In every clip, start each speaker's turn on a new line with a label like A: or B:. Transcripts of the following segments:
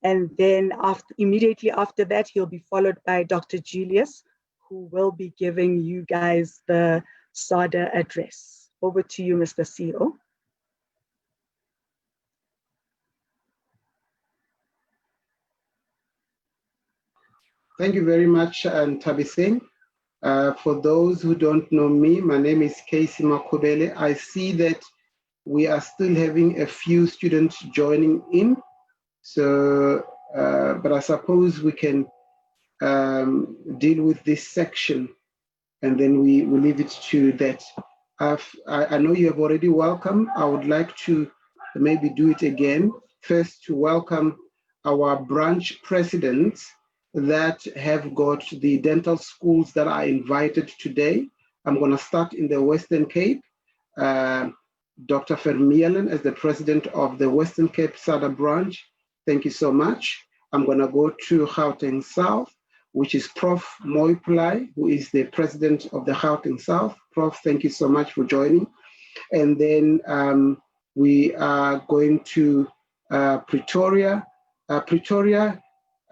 A: And then immediately after that, he'll be followed by Dr. Julius, who will be giving you guys the SADA address. Over to you, Mr. CEO.
B: Thank you very much, Tabi Singh. For those who don't know me, my name is Casey Makobele. I see that we are still having a few students joining in. So, but I suppose we can deal with this section and then we will leave it to that. I know you have already welcomed. I would like to maybe do it again. First, to welcome our branch presidents that have got the dental schools that are invited today. I'm going to start in the Western Cape. Dr. Vermeulen as the president of the Western Cape SADA branch. Thank you so much. I'm going to go to Gauteng South, which is Prof. Moipulai, who is the president of the Gauteng South. Prof, thank you so much for joining. And then we are going to Pretoria.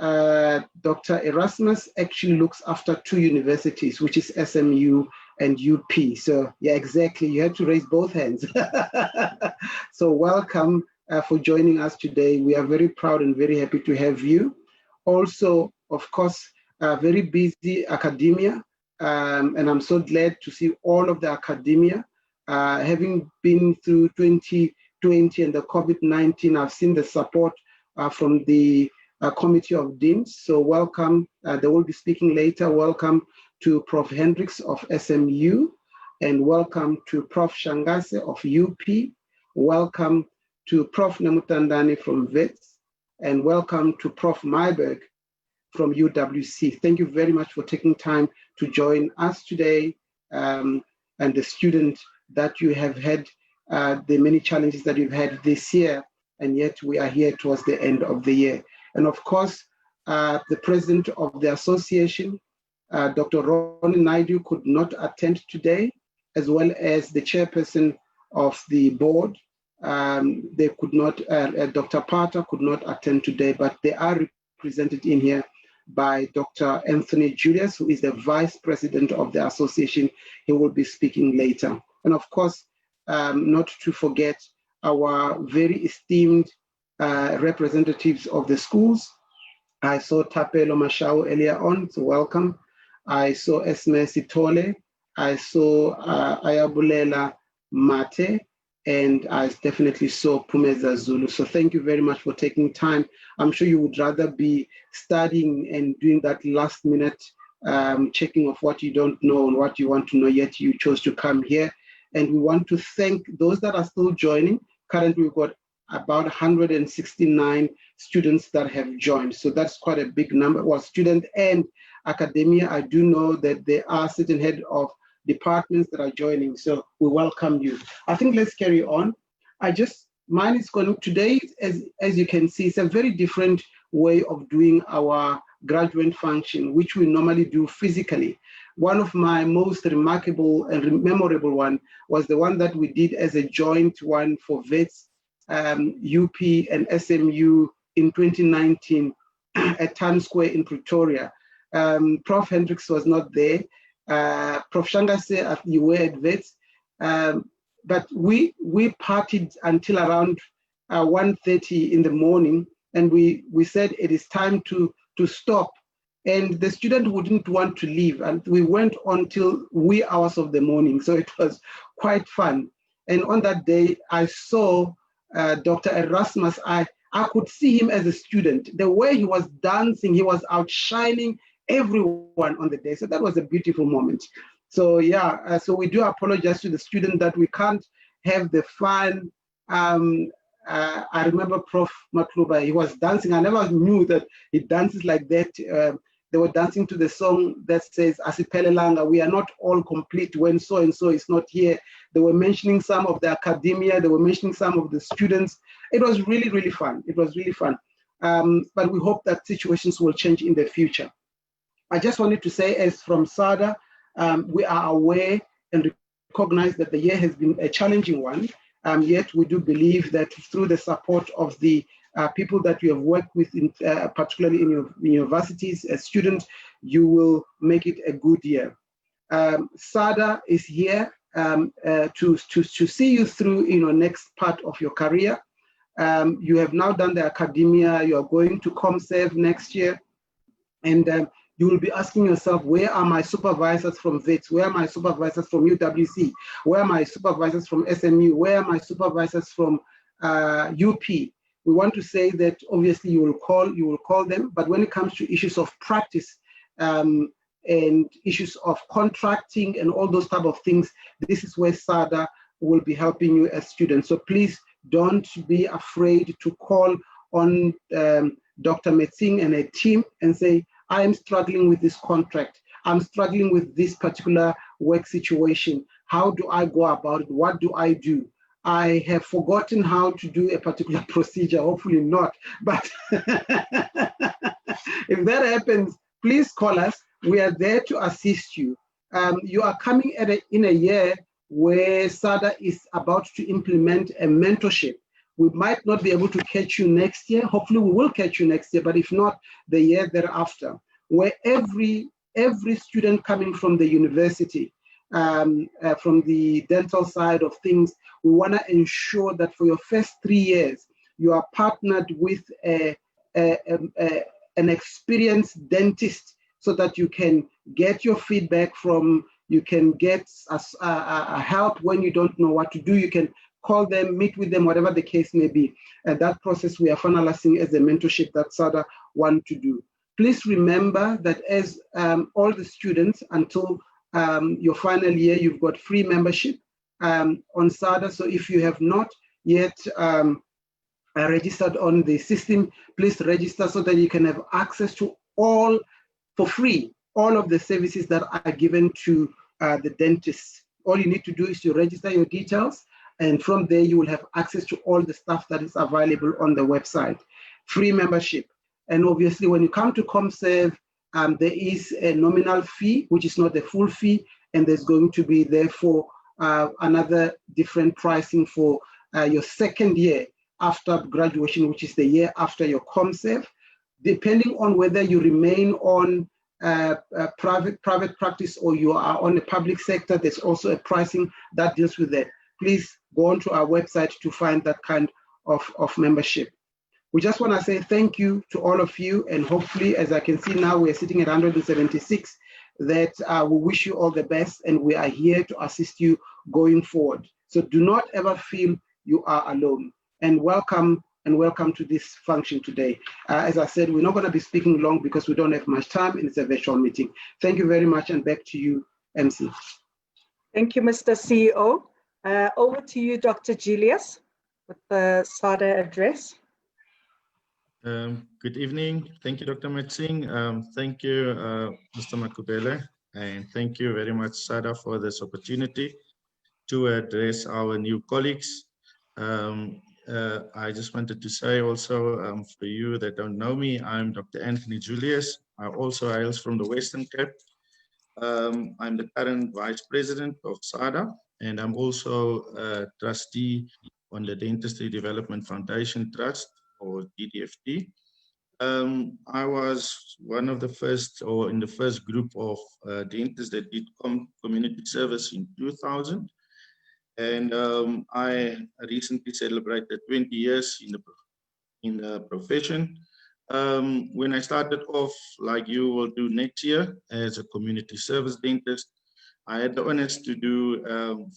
B: Dr. Erasmus actually looks after two universities, which is SMU and UP. So yeah, exactly, you had to raise both hands. So welcome for joining us today. We are very proud and very happy to have you. Also, of course, very busy academia, and I'm so glad to see all of the academia. Having been through 2020 and the COVID-19, I've seen the support from the Committee of Deans. So welcome, they will be speaking later. Welcome to Prof. Hendricks of SMU, and welcome to Prof. Shangase of UP. Welcome to Prof. Namutandani from WITS, and welcome to Prof. Myberg from UWC. Thank you very much for taking time to join us today, and the student that you have had, the many challenges that you've had this year, and yet we are here towards the end of the year. And of course, the president of the association, Dr. Ronnie Naidu, could not attend today, as well as the chairperson of the board. They could not, Dr. Pata could not attend today, but they are represented in here by Dr. Anthony Julius, who is the vice president of the association. He will be speaking later. And of course, not to forget our very esteemed representatives of the schools. I saw Tapelo Mashao earlier on, so welcome. I saw Esme Sitole, I saw Ayabulela Mate, and I definitely saw Pumeza Zulu. So thank you very much for taking time. I'm sure you would rather be studying and doing that last minute checking of what you don't know and what you want to know, yet you chose to come here. And we want to thank those that are still joining. Currently, we've got about 169 students that have joined. So that's quite a big number. Well, student and academia, I do know that there are certain head of departments that are joining. So we welcome you. I think let's carry on. Mine is going today, as you can see, it's a very different way of doing our graduate function, which we normally do physically. One of my most remarkable and memorable one was the one that we did as a joint one for VETS, UP and SMU in 2019 at Times Square in Pretoria. Prof. Hendricks was not there. Prof. Shangase, you were at VETS, but we partied until around 1:30 in the morning, and we said it is time to stop. And the student wouldn't want to leave, and we went on till wee hours of the morning. So it was quite fun. And on that day, I saw Dr. Erasmus. I could see him as a student. The way he was dancing, he was outshining everyone on the day. So that was a beautiful moment. So yeah, so we do apologize to the student that we can't have the fun. I remember Prof. Makluba, he was dancing. I never knew that he dances like that. They were dancing to the song that says, Asipelelanga, we are not all complete when so-and-so is not here. They were mentioning some of the academia. They were mentioning some of the students. It was really, really fun. It was really fun. But we hope that situations will change in the future. I just wanted to say, as from SADA, we are aware and recognize that the year has been a challenging one. Yet we do believe that through the support of the people that you have worked with, particularly in your universities as students, you will make it a good year. SADA is here to see you through next part of your career. You have now done the academia, you are going to ComServe next year, and you will be asking yourself, where are my supervisors from WITS? Where are my supervisors from UWC? Where are my supervisors from SMU? Where are my supervisors from UP? We want to say that obviously you will call them, but when it comes to issues of practice and issues of contracting and all those type of things, this is where SADA will be helping you as students. So please don't be afraid to call on Dr. Metsing and a team and say, I am struggling with this contract. I'm struggling with this particular work situation. How do I go about it? What do I do? I have forgotten how to do a particular procedure, hopefully not. But if that happens, please call us. We are there to assist you. You are coming in a year where SADA is about to implement a mentorship. We might not be able to catch you next year. Hopefully we will catch you next year, but if not, the year thereafter, where every student coming from the university, from the dental side of things, we want to ensure that for your first 3 years, you are partnered with an experienced dentist so that you can get your feedback from, you can get help when you don't know what to do. You can call them, meet with them, whatever the case may be. And that process we are finalizing as a mentorship that SADA want to do. Please remember that as all the students until your final year, you've got free membership on SADA. So if you have not yet registered on the system, please register so that you can have access to all, for free, all of the services that are given to the dentists. All you need to do is to register your details, and from there you will have access to all the stuff that is available on the website. Free membership. And obviously when you come to ComServe, there is a nominal fee, which is not the full fee, and there's going to be therefore another different pricing for your second year after graduation, which is the year after your ComServe. Depending on whether you remain on private practice or you are on the public sector, there's also a pricing that deals with that. Please go onto our website to find that kind of membership. We just want to say thank you to all of you, and hopefully, as I can see now, we're sitting at 176, that we wish you all the best, and we are here to assist you going forward. So do not ever feel you are alone, and welcome to this function today. As I said, we're not going to be speaking long because we don't have much time, and it's a virtual meeting. Thank you very much, and back to you, MC.
A: Thank you, Mr. CEO. Over to you, Dr. Julius, with the SADA address.
C: Good evening. Thank you, Dr. Metsing. Thank you, Mr. Makubele, and thank you very much, SADA, for this opportunity to address our new colleagues. I just wanted to say also, for you that don't know me, I'm Dr. Anthony Julius. I also hail from the Western Cape. I'm the current Vice President of SADA, and I'm also a trustee on the Dentistry Development Foundation Trust, or DDFT. I was one of the first, or in the first group of dentists that did community service in 2000. And I recently celebrated 20 years in the profession. When I started off, like you will do next year, as a community service dentist, I had the honors to do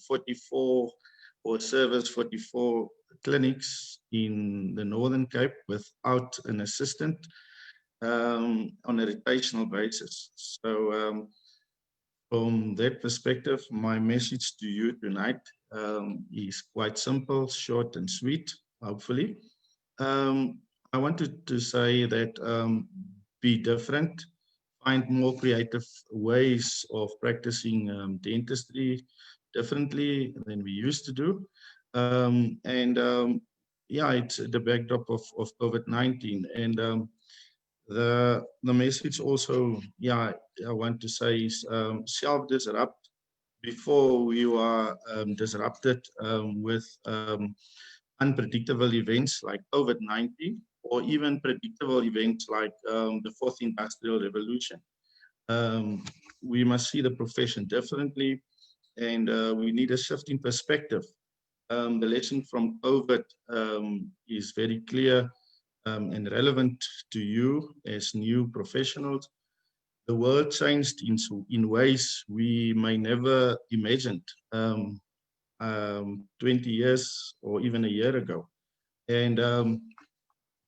C: 44 clinics in the Northern Cape without an assistant on a rotational basis. So from that perspective, my message to you tonight is quite simple, short and sweet, hopefully. I wanted to say that be different, find more creative ways of practicing dentistry differently than we used to do. Yeah, it's the backdrop of COVID-19, and the message also, yeah, I want to say is self-disrupt before you are disrupted with unpredictable events like COVID-19, or even predictable events like the fourth industrial revolution. We must see the profession differently, and we need a shift in perspective. The lesson from COVID is very clear and relevant to you as new professionals. The world changed in ways we may never imagined 20 years or even a year ago. And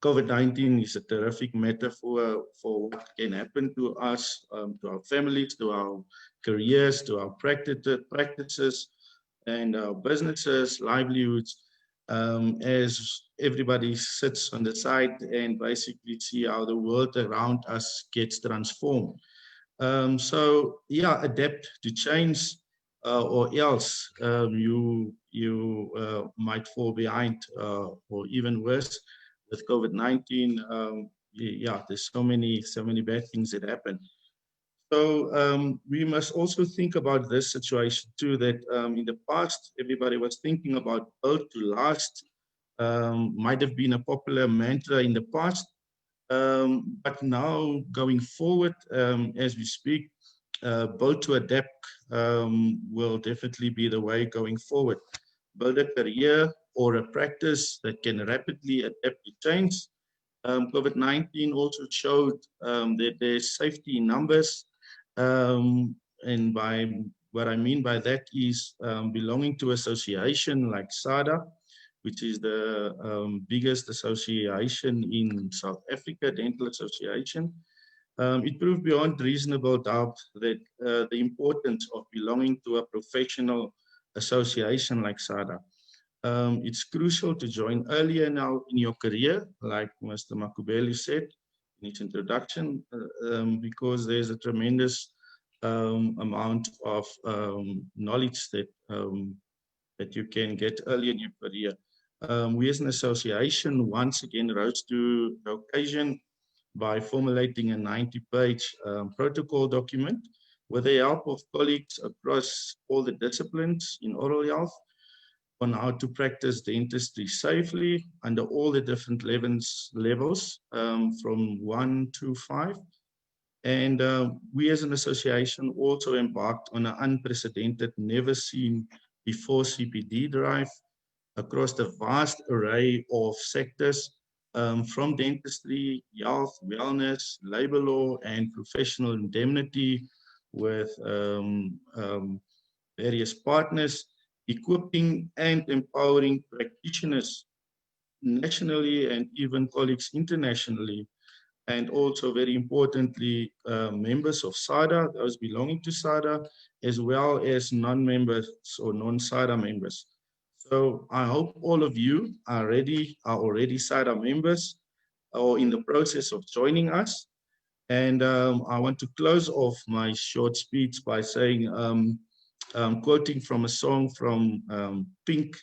C: COVID-19 is a terrific metaphor for what can happen to us, to our families, to our careers, to our practices, and our businesses, livelihoods, as everybody sits on the side and basically see how the world around us gets transformed. So yeah, adapt to change, or else you might fall behind, or even worse. With COVID-19, yeah, there's so many bad things that happen. So we must also think about this situation too, that in the past, everybody was thinking about build to last, might have been a popular mantra in the past. But now going forward, as we speak, build to adapt will definitely be the way going forward. Build a career or a practice that can rapidly adapt to change. COVID-19 also showed that there's safety in numbers. And by what I mean by that is belonging to association like SADA, which is the biggest association in South Africa, Dental Association. It proved beyond reasonable doubt that the importance of belonging to a professional association like SADA. It's crucial to join earlier now in your career, like Mr. Makubele said in his introduction, because there's a tremendous amount of knowledge that that you can get early in your career. We as an association once again rose to the occasion by formulating a 90-page protocol document with the help of colleagues across all the disciplines in oral health on how to practice dentistry safely under all the different levels from 1 to 5. And we as an association also embarked on an unprecedented, never seen before CPD drive across the vast array of sectors, from dentistry, health, wellness, labor law, and professional indemnity, with various partners, equipping and empowering practitioners nationally and even colleagues internationally, and also very importantly, members of SADA, those belonging to SADA, as well as non-members or non-SADA members. So I hope all of you are already SADA members or in the process of joining us. And I want to close off my short speech by saying, quoting from a song from Pink.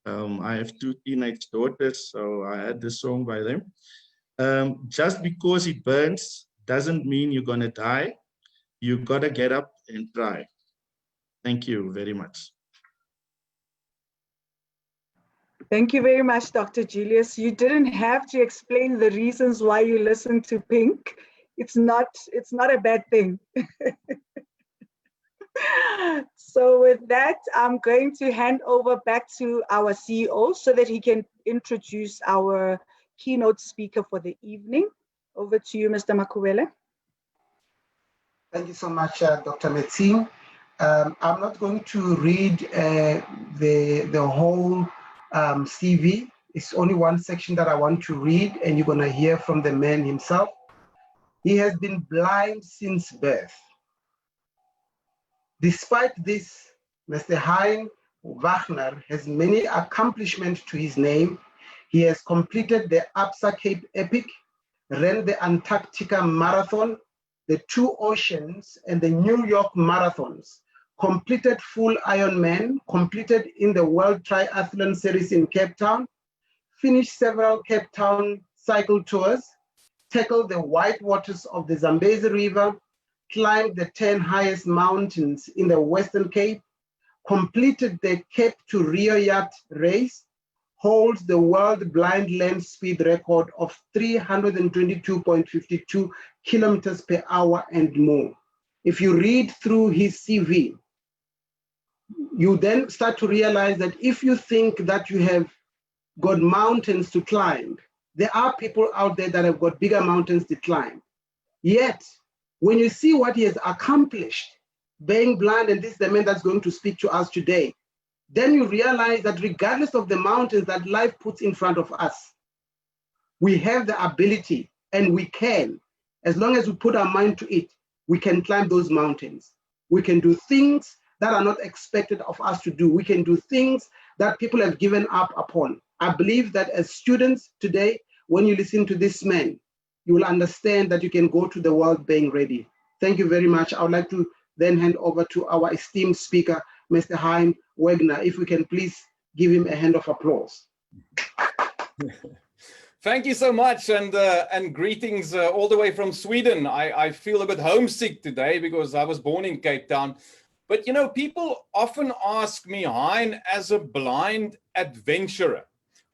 C: I have 2 teenage daughters, so I had this song by them. Just because it burns doesn't mean you're gonna die. You gotta get up and try. Thank you very much.
A: Thank you very much, Dr. Julius. You didn't have to explain the reasons why you listen to Pink. It's not a bad thing. So with that, I'm going to hand over back to our CEO so that he can introduce our keynote speaker for the evening. Over to you, Mr. Makubele.
B: Thank you so much, Dr. Metsing. I'm not going to read the whole CV. It's only one section that I want to read, and you're going to hear from the man himself. He has been blind since birth. Despite this, Mr. Hein Wagner has many accomplishments to his name. He has completed the Absa Cape Epic, ran the Antarctica Marathon, the 2 Oceans, and the New York Marathons, completed full Ironman, completed in the World Triathlon Series in Cape Town, finished several Cape Town cycle tours, tackled the white waters of the Zambezi River, climbed the 10 highest mountains in the Western Cape, completed the Cape to Rio Yacht race, holds the world blind land speed record of 322.52 kilometers per hour and more. If you read through his CV, you then start to realize that if you think that you have got mountains to climb, there are people out there that have got bigger mountains to climb. Yet, when you see what he has accomplished, being blind, and this is the man that's going to speak to us today, then you realize that regardless of the mountains that life puts in front of us, we have the ability, and we can, as long as we put our mind to it, we can climb those mountains. We can do things that are not expected of us to do. We can do things that people have given up upon. I believe that as students today, when you listen to this man, you will understand that you can go to the world being ready. Thank you very much. I would like to then hand over to our esteemed speaker, Mr. Hein Wegner. If we can please give him a hand of applause.
D: Thank you so much, and greetings all the way from Sweden. I feel a bit homesick today because I was born in Cape Town. But you know, people often ask me, Hein, as a blind adventurer,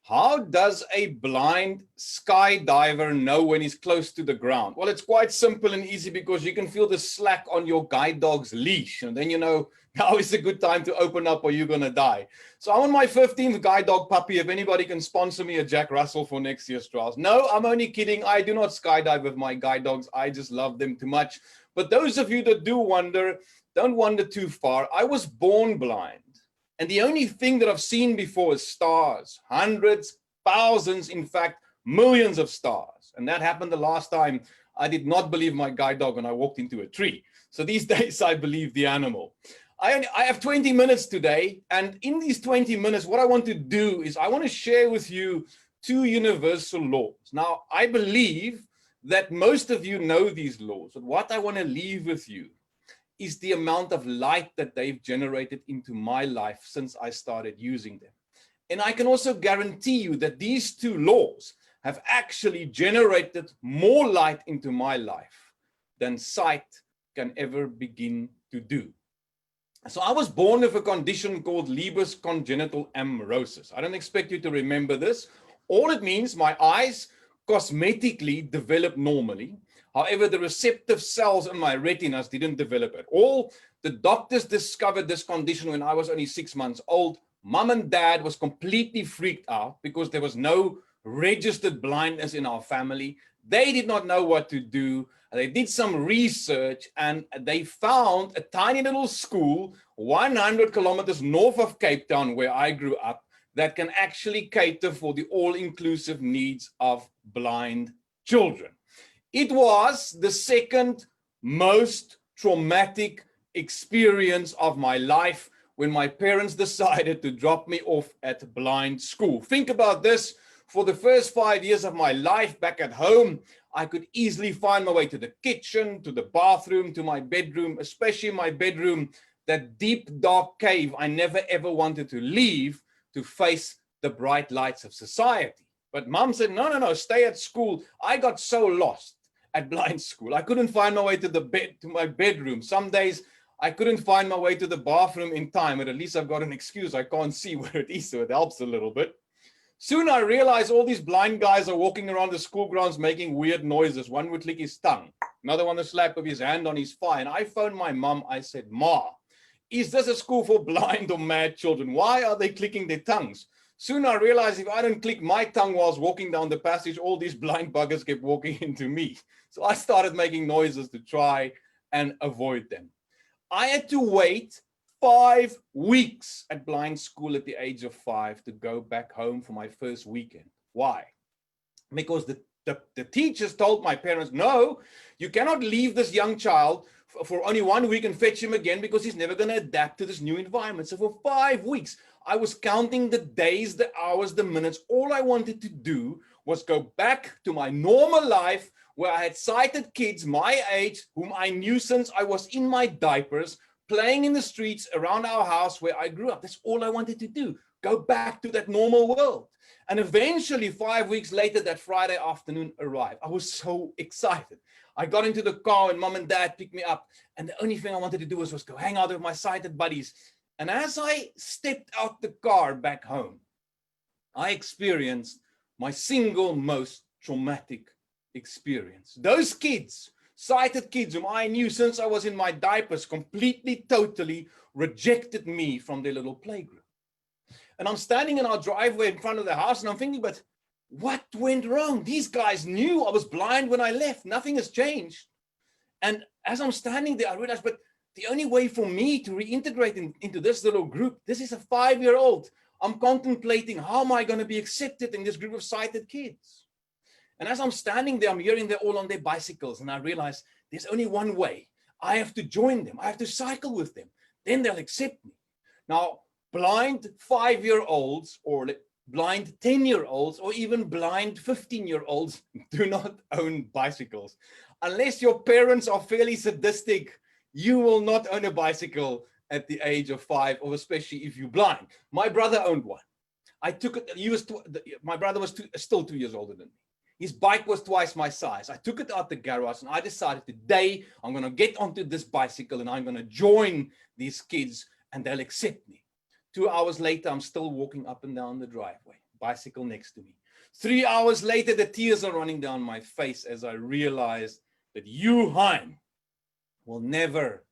D: how does a blind skydiver know when he's close to the ground? Well, it's quite simple and easy because you can feel the slack on your guide dog's leash. And then you know, now is a good time to open up or you're going to die. So I'm on my 15th guide dog puppy. If anybody can sponsor me a Jack Russell for next year's trials. No, I'm only kidding. I do not skydive with my guide dogs. I just love them too much. But those of you that do wonder, don't wander too far. I was born blind. And the only thing that I've seen before is stars, hundreds, thousands, in fact, millions of stars. And that happened the last time I did not believe my guide dog when I walked into a tree. So these days I believe the animal. I have 20 minutes today. And in these 20 minutes, what I want to do is I want to share with you two universal laws. Now, I believe that most of you know these laws. But what I want to leave with you is the amount of light that they've generated into my life since I started using them. And I can also guarantee you that these two laws have actually generated more light into my life than sight can ever begin to do. So I was born with a condition called Leber's congenital amaurosis. I don't expect you to remember this. All it means, my eyes cosmetically develop normally. However, the receptive cells in my retinas didn't develop at all. The doctors discovered this condition when I was only 6 months old. Mom and dad was completely freaked out because there was no registered blindness in our family. They did not know what to do. They did some research and they found a tiny little school 100 kilometers north of Cape Town, where I grew up, that can actually cater for the all-inclusive needs of blind children. It was the second most traumatic experience of my life when my parents decided to drop me off at blind school. Think about this. For the first 5 years of my life back at home, I could easily find my way to the kitchen, to the bathroom, to my bedroom, especially my bedroom, that deep, dark cave I never ever wanted to leave to face the bright lights of society. But mom said, no, stay at school. I got so lost at blind school. I couldn't find my way to my bedroom. Some days I couldn't find my way to the bathroom in time, but at least I've got an excuse. I can't see where it is, so it helps a little bit. Soon I realized all these blind guys are walking around the school grounds making weird noises. One would click his tongue, another one would slap with his hand on his thigh. And I phoned my mom. I said, Ma, is this a school for blind or mad children? Why are they clicking their tongues? Soon I realized if I don't click my tongue while I was walking down the passage, all these blind buggers kept walking into me. So I started making noises to try and avoid them. I had to wait 5 weeks at blind school at the age of 5 to go back home for my first weekend. Why? Because the teachers told my parents, no, you cannot leave this young child for only 1 week and fetch him again because he's never going to adapt to this new environment. So for 5 weeks, I was counting the days, the hours, the minutes. All I wanted to do was go back to my normal life where I had sighted kids my age, whom I knew since I was in my diapers, playing in the streets around our house where I grew up. That's all I wanted to do. Go back to that normal world. And eventually, 5 weeks later, that Friday afternoon arrived. I was so excited. I got into the car and mom and dad picked me up. And the only thing I wanted to do was go hang out with my sighted buddies. And as I stepped out the car back home, I experienced my single most traumatic experience. Those kids, sighted kids whom I knew since I was in my diapers, completely, totally rejected me from their little playgroup. And I'm standing in our driveway in front of the house and I'm thinking, but what went wrong? These guys knew I was blind when I left. Nothing has changed. And as I'm standing there, I realized, but the only way for me to reintegrate into this little group, this is a 5-year-old. I'm contemplating, how am I going to be accepted in this group of sighted kids? And as I'm standing there, I'm hearing they're all on their bicycles. And I realize there's only one way. I have to join them. I have to cycle with them. Then they'll accept me. Now, blind 5-year-olds or blind 10-year-olds or even blind 15-year-olds do not own bicycles. Unless your parents are fairly sadistic, you will not own a bicycle at the age of 5, or especially if you're blind. My brother owned one. I took it. My brother was still 2 years older than me. His bike was twice my size. I took it out the garage and I decided today I'm going to get onto this bicycle and I'm going to join these kids and they'll accept me. 2 hours later, I'm still walking up and down the driveway, bicycle next to me. 3 hours later, the tears are running down my face as I realize that you, Hein, will never,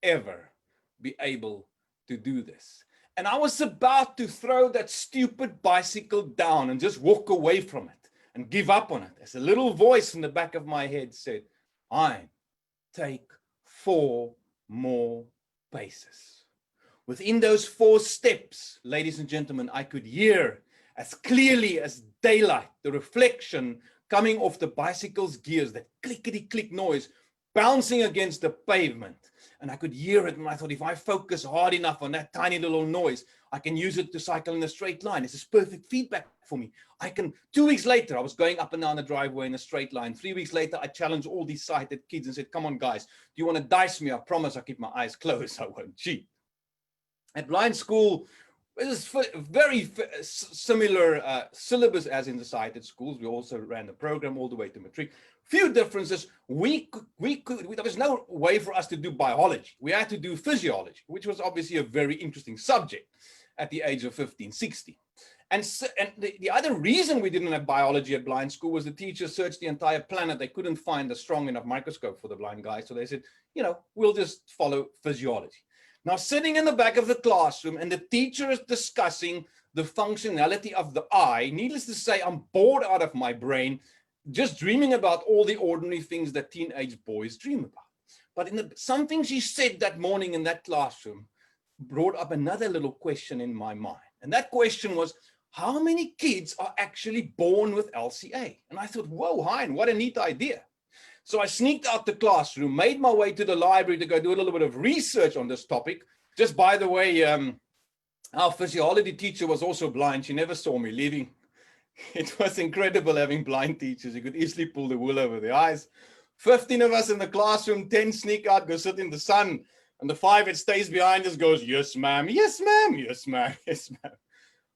D: ever be able to do this. And I was about to throw that stupid bicycle down and just walk away from it and give up on it, as a little voice in the back of my head said, Hein, take 4 more paces. Within those 4 steps, ladies and gentlemen, I could hear as clearly as daylight the reflection coming off the bicycle's gears, that clickety-click noise bouncing against the pavement. And I could hear it, and I thought, if I focus hard enough on that tiny little noise, I can use it to cycle in a straight line. This is perfect feedback for me. 2 weeks later, I was going up and down the driveway in a straight line. 3 weeks later, I challenged all these sighted kids and said, come on, guys, do you want to dice me? I promise I'll keep my eyes closed. I won't cheat. At blind school, it was very similar syllabus as in the sighted schools. We also ran the program all the way to matric. Few differences. There was no way for us to do biology. We had to do physiology, which was obviously a very interesting subject at the age of 15, 16. And the other reason we didn't have biology at blind school was the teachers searched the entire planet. They couldn't find a strong enough microscope for the blind guys. So they said, we'll just follow physiology. Now, sitting in the back of the classroom and the teacher is discussing the functionality of the eye, needless to say, I'm bored out of my brain, just dreaming about all the ordinary things that teenage boys dream about. But something she said that morning in that classroom brought up another little question in my mind. And that question was, how many kids are actually born with LCA? And I thought, whoa, Hein, what a neat idea. So I sneaked out the classroom, made my way to the library to go do a little bit of research on this topic. Just by the way, our physiology teacher was also blind. She never saw me leaving. It was incredible having blind teachers. You could easily pull the wool over their eyes. 15 of us in the classroom, 10 sneak out, go sit in the sun. And the 5 that stays behind us goes, yes, ma'am, yes, ma'am, yes, ma'am, yes, ma'am.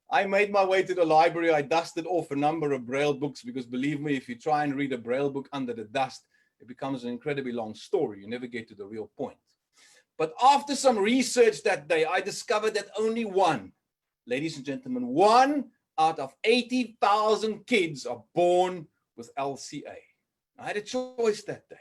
D: I made my way to the library. I dusted off a number of Braille books because believe me, if you try and read a Braille book under the dust, it becomes an incredibly long story. You never get to the real point. But after some research that day, I discovered that only one, ladies and gentlemen, 1 out of 80,000 kids are born with LCA. I had a choice that day.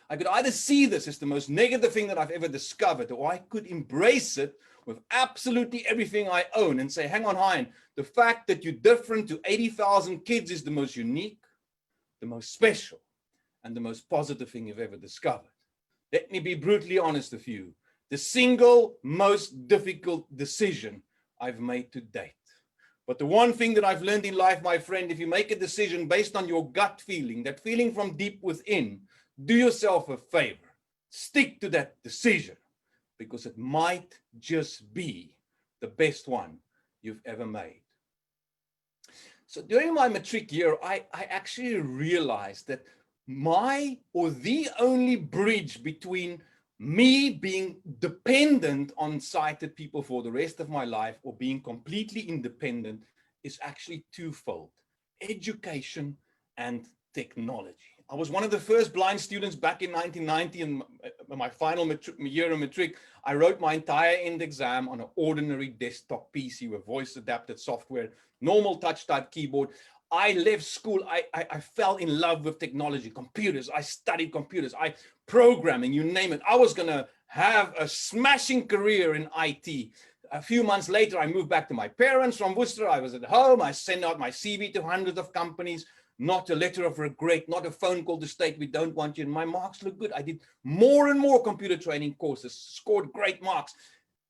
D: I could either see this as the most negative thing that I've ever discovered, or I could embrace it with absolutely everything I own and say, hang on, Hein, the fact that you're different to 80,000 kids is the most unique, the most special, and the most positive thing you've ever discovered. Let me be brutally honest with you. The single most difficult decision I've made to date. But the one thing that I've learned in life, my friend, if you make a decision based on your gut feeling, that feeling from deep within, do yourself a favor. Stick to that decision because it might just be the best one you've ever made. So during my matric year, I actually realized that the only bridge between me being dependent on sighted people for the rest of my life or being completely independent is actually twofold: education and technology. I was one of the first blind students back in 1990 in my final year of matric. I wrote my entire end exam on an ordinary desktop PC with voice adapted software, normal touch type keyboard. I left school. I fell in love with technology, computers. I studied computers, programming, you name it. I was going to have a smashing career in IT. A few months later, I moved back to my parents from Worcester. I was at home. I sent out my CV to hundreds of companies. Not a letter of regret, not a phone call to state we don't want you. And my marks look good. I did more and more computer training courses, scored great marks.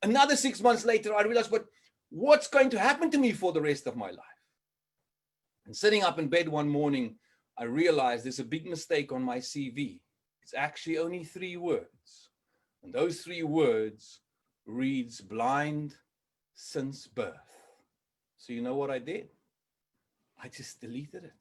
D: Another 6 months later, I realized, but what's going to happen to me for the rest of my life? And sitting up in bed one morning, I realized there's a big mistake on my CV. It's actually only 3 words. And those 3 words reads blind since birth. So you know what I did? I just deleted it.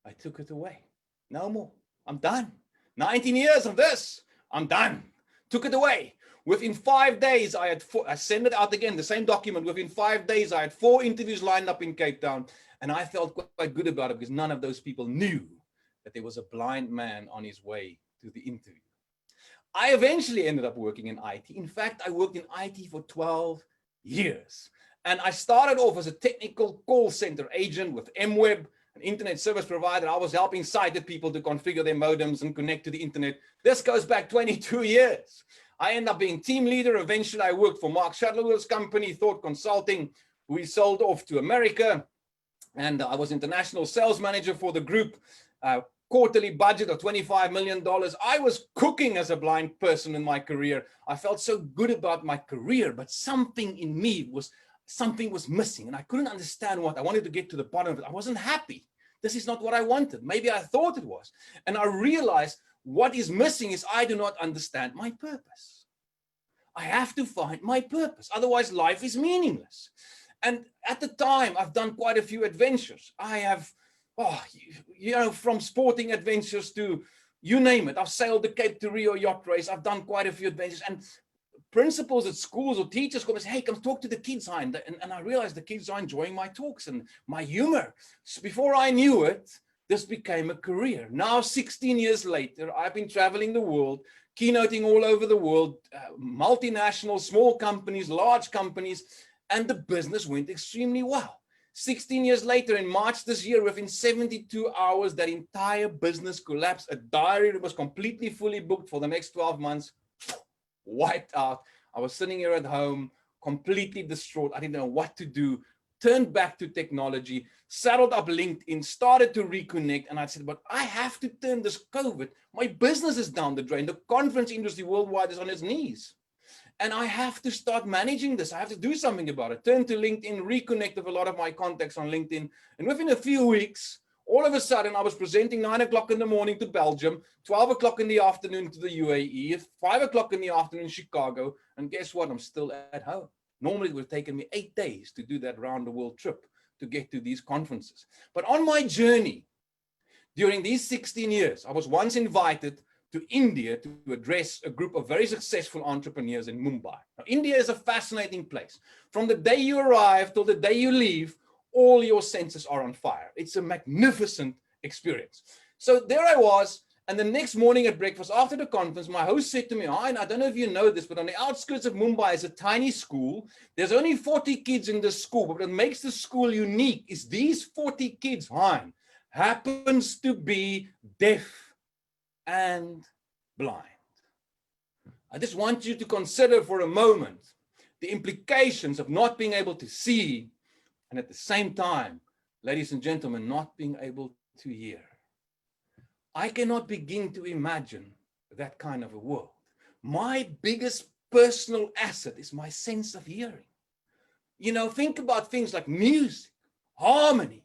D: I took it away. No more. I'm done. 19 years of this. I'm done. Took it away. Within 5 days, I sent it out again, the same document. Within 5 days, I had 4 interviews lined up in Cape Town. And I felt quite good about it because none of those people knew that there was a blind man on his way to the interview. I eventually ended up working in IT. In fact, I worked in IT for 12 years. And I started off as a technical call center agent with MWeb, an internet service provider. I was helping sighted people to configure their modems and connect to the internet. This goes back 22 years. I ended up being team leader. Eventually, I worked for Mark Shuttleworth's company, Thought Consulting. We sold off to America. And I was international sales manager for the group. Quarterly budget of $25 million. I was cooking as a blind person in my career. I felt so good about my career, but something in me was missing and I couldn't understand what. I wanted to get to the bottom of it. I wasn't happy. This is not what I wanted. Maybe I thought it was. And I realized what is missing is I do not understand my purpose. I have to find my purpose. Otherwise, life is meaningless. And at the time, I've done quite a few adventures. I have, from sporting adventures to you name it. I've sailed the Cape to Rio yacht race. I've done quite a few adventures. And principals at schools or teachers come and say, hey, come talk to the kids. And I realized the kids are enjoying my talks and my humor. So before I knew it, this became a career. Now, 16 years later, I've been traveling the world, keynoting all over the world, multinational, small companies, large companies, and the business went extremely well. 16 years later, in March this year, within 72 hours, that entire business collapsed. A diary that was completely fully booked for the next 12 months, wiped out. I was sitting here at home, completely distraught. I didn't know what to do. Turned back to technology, saddled up LinkedIn, started to reconnect. And I said, but I have to turn this COVID. My business is down the drain. The conference industry worldwide is on its knees. And I have to start managing this. I have to do something about it. Turn to LinkedIn, reconnect with a lot of my contacts on LinkedIn. And within a few weeks, all of a sudden, I was presenting 9 o'clock in the morning to Belgium, 12 o'clock in the afternoon to the UAE, 5 o'clock in the afternoon in Chicago. And guess what? I'm still at home. Normally, it would have taken me 8 days to do that round the world trip to get to these conferences. But on my journey, during these 16 years, I was once invited to India to address a group of very successful entrepreneurs in Mumbai. Now, India is a fascinating place. From the day you arrive till the day you leave, all your senses are on fire. It's a magnificent experience. So there I was, and the next morning at breakfast after the conference, my host said to me, Hein, I don't know if you know this, but on the outskirts of Mumbai is a tiny school. There's only 40 kids in this school, but what makes the school unique is these 40 kids, Hein, happens to be deaf and blind. I just want you to consider for a moment the implications of not being able to see and at the same time, ladies and gentlemen, not being able to hear. I cannot begin to imagine that kind of a world. My biggest personal asset is my sense of hearing. You know, think about things like music, harmony.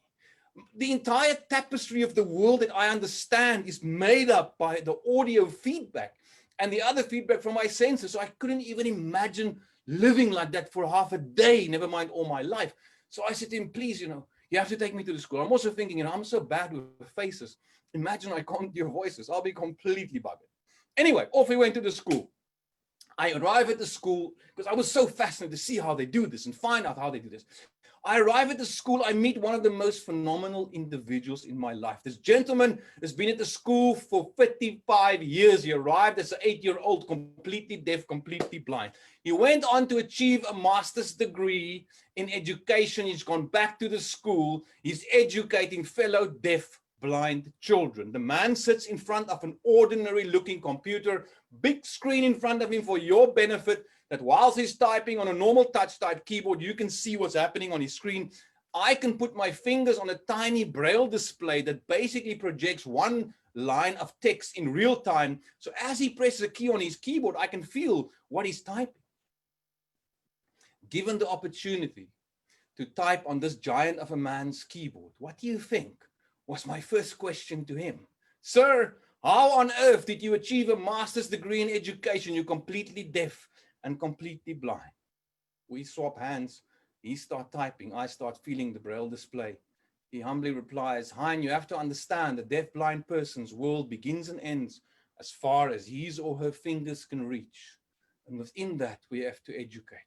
D: The entire tapestry of the world that I understand is made up by the audio feedback and the other feedback from my senses. So I couldn't even imagine living like that for half a day, never mind all my life. So I said to him, please, you have to take me to the school. I'm also thinking, I'm so bad with faces. Imagine I can't hear voices. I'll be completely buggered. Anyway, off we went to the school. I arrived at the school because I was so fascinated to see how they do this and find out how they do this. I arrive at the school, I meet one of the most phenomenal individuals in my life. This gentleman has been at the school for 55 years. He arrived as an 8-year-old, completely deaf, completely blind. He went on to achieve a master's degree in education. He's gone back to the school. He's educating fellow deaf, blind children. The man sits in front of an ordinary looking computer, big screen in front of him for your benefit, that whilst he's typing on a normal touch type keyboard, you can see what's happening on his screen. I can put my fingers on a tiny braille display that basically projects one line of text in real time. So as he presses a key on his keyboard, I can feel what he's typing. Given the opportunity to type on this giant of a man's keyboard, what do you think was my first question to him? Sir, how on earth did you achieve a master's degree in education? You're completely deaf and completely blind. We swap hands. He starts typing. I start feeling the braille display. He humbly replies, Hein, you have to understand the deaf-blind person's world begins and ends as far as his or her fingers can reach. And within that, we have to educate.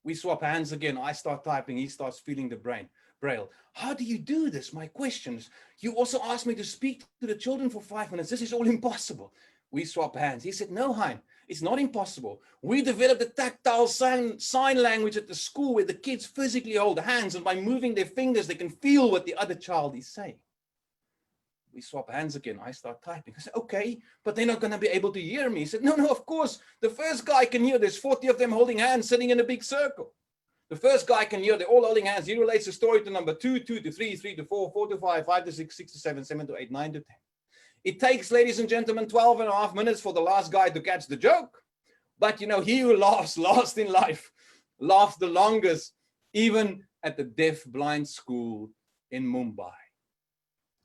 D: We swap hands again. I start typing. He starts feeling the braille. How do you do this? My questions. You also asked me to speak to the children for 5 minutes. This is all impossible. We swap hands. He said, no, Hein, it's not impossible. We developed a tactile sign language at the school where the kids physically hold hands, and by moving their fingers, they can feel what the other child is saying. We swap hands again. I start typing. I said, okay, but they're not going to be able to hear me. He said, no, of course. The first guy can hear. There's 40 of them holding hands sitting in a big circle. The first guy can hear. They're all holding hands. He relates the story to number 2, 2 to 3, 3 to 4, 4 to 5, 5 to 6, 6 to 7, 7 to 8, 9 to 10. It takes, ladies and gentlemen, 12.5 minutes for the last guy to catch the joke. But, you know, he who laughs last in life laughed the longest, even at the deaf-blind school in Mumbai.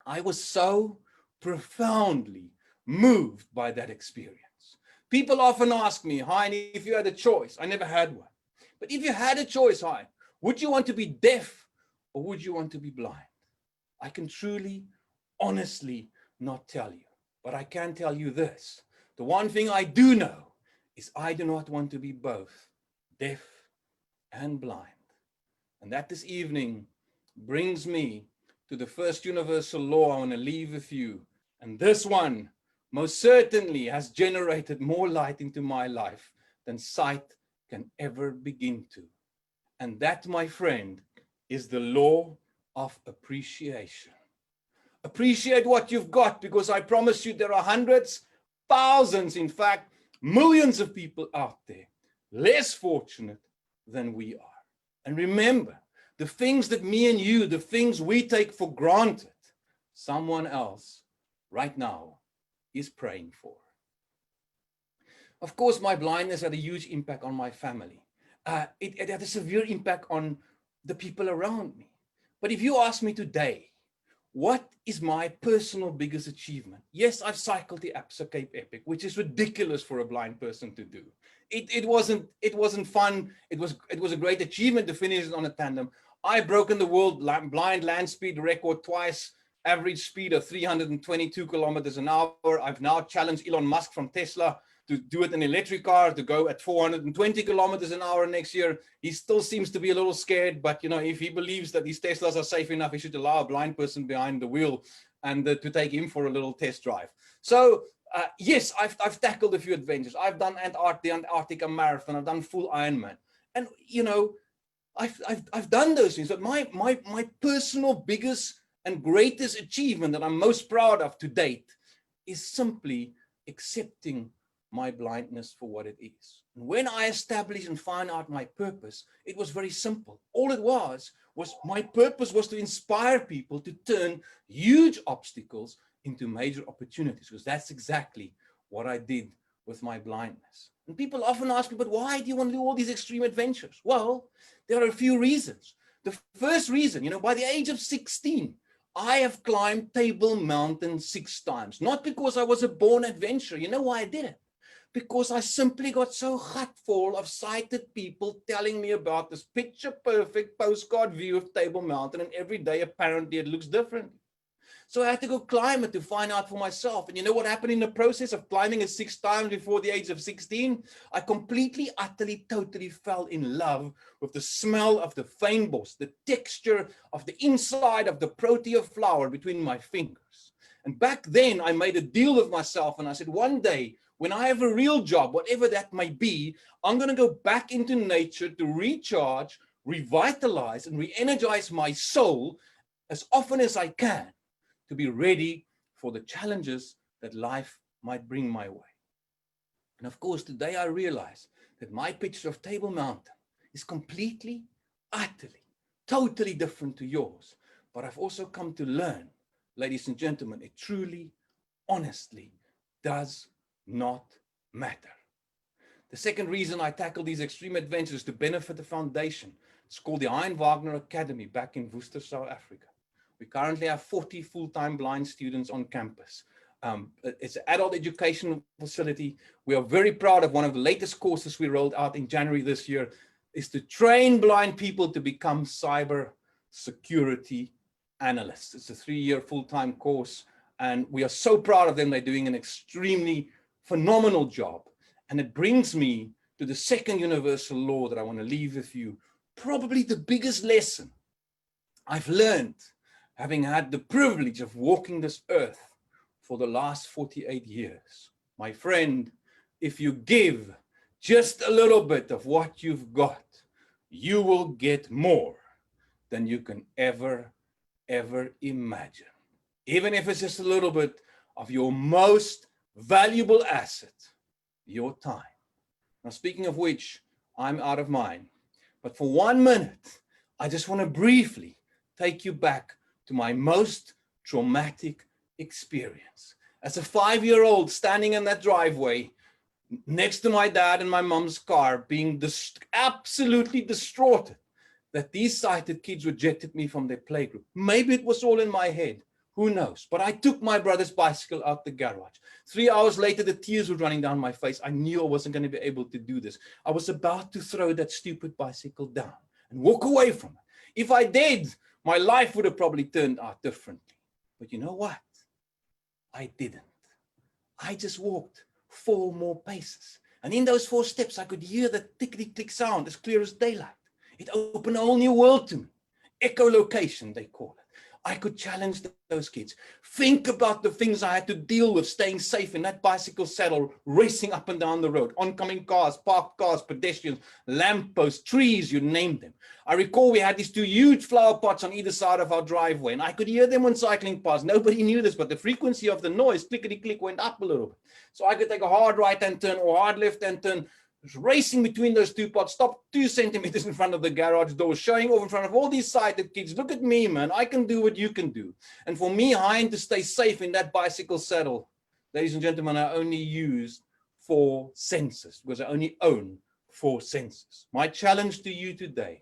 D: I was so profoundly moved by that experience. People often ask me, Hein, if you had a choice. I never had one. But if you had a choice, Hein, would you want to be deaf or would you want to be blind? I can truly, honestly not tell you. But I can tell you this. The one thing I do know is I do not want to be both deaf and blind. And that this evening brings me to the first universal law I want to leave with you. And this one most certainly has generated more light into my life than sight can ever begin to. And that, my friend, is the law of appreciation. Appreciate what you've got, because I promise you there are hundreds, thousands, in fact, millions of people out there less fortunate than we are. And remember, the things that me and you, the things we take for granted, someone else right now is praying for. Of course, my blindness had a huge impact on my family. It had a severe impact on the people around me. But if you ask me today, what is my personal biggest achievement? Yes, I've cycled the Absa Cape Epic, which is ridiculous for a blind person to do. It wasn't fun. It was a great achievement to finish it on a tandem. I've broken the world blind land speed record twice, average speed of 322 kilometers an hour. I've now challenged Elon Musk from Tesla to do it in an electric car, to go at 420 kilometers an hour next year. He still seems to be a little scared, but you know, if he believes that these Teslas are safe enough, he should allow a blind person behind the wheel and to take him for a little test drive. So yes, I've tackled a few adventures. I've done the Antarctica Marathon. I've done full Ironman, and you know, I've done those things. But my personal biggest and greatest achievement that I'm most proud of to date is simply accepting my blindness for what it is. And when I established and found out my purpose, it was very simple. All it was my purpose was to inspire people to turn huge obstacles into major opportunities, because that's exactly what I did with my blindness. And people often ask me, but why do you want to do all these extreme adventures? Well, there are a few reasons. The first reason, you know, by the age of 16, I have climbed Table Mountain 6 times, not because I was a born adventurer. You know why I did it? Because I simply got so full of sighted people telling me about this picture-perfect postcard view of Table Mountain, and every day apparently it looks different. So I had to go climb it to find out for myself. And you know what happened in the process of climbing it 6 times before the age of 16? I completely, utterly, totally fell in love with the smell of the fynbos, the texture of the inside of the protea flower between my fingers. And back then I made a deal with myself and I said, one day when I have a real job, whatever that may be, I'm going to go back into nature to recharge, revitalize, and re-energize my soul as often as I can, to be ready for the challenges that life might bring my way. And of course, today I realize that my picture of Table Mountain is completely, utterly, totally different to yours. But I've also come to learn, ladies and gentlemen, it truly, honestly does not matter. The second reason I tackle these extreme adventures is to benefit the foundation. It's called the Hein Wagner Academy back in Worcester, South Africa. We currently have 40 full-time blind students on campus. It's an adult education facility. We are very proud of one of the latest courses we rolled out in January this year, is to train blind people to become cyber security analysts. It's a 3-year full-time course, and we are so proud of them. They're doing an extremely phenomenal job. And it brings me to the second universal law that I want to leave with you. Probably the biggest lesson I've learned, having had the privilege of walking this earth for the last 48 years. My friend, if you give just a little bit of what you've got, you will get more than you can ever imagine. Even if it's just a little bit of your most valuable asset, your time. Now, speaking of which, I'm out of mine. But for 1 minute, I just want to briefly take you back to my most traumatic experience. As a 5-year-old standing in that driveway next to my dad and my mom's car, being absolutely distraught that these sighted kids rejected me from their playgroup. Maybe it was all in my head. Who knows? But I took my brother's bicycle out the garage. 3 hours later, the tears were running down my face. I knew I wasn't going to be able to do this. I was about to throw that stupid bicycle down and walk away from it. If I did, my life would have probably turned out differently. But you know what? I didn't. I just walked 4 more paces. And in those 4 steps, I could hear the tickety-click sound as clear as daylight. It opened a whole new world to me. Echolocation, they call it. I could challenge those kids. Think about the things I had to deal with, staying safe in that bicycle saddle, racing up and down the road, oncoming cars, parked cars, pedestrians, lampposts, trees, you name them. I recall we had these 2 huge flower pots on either side of our driveway, and I could hear them when cycling past. Nobody knew this, but the frequency of the noise, clickety-click, went up a little bit. So I could take a hard right-hand turn or hard left-hand turn, racing between those 2 pots, stop 2 centimeters in front of the garage door, showing off in front of all these sighted kids. Look at me, man. I can do what you can do. And for me, Hein, to stay safe in that bicycle saddle, ladies and gentlemen, I only used 4 senses because I only own 4 senses. My challenge to you today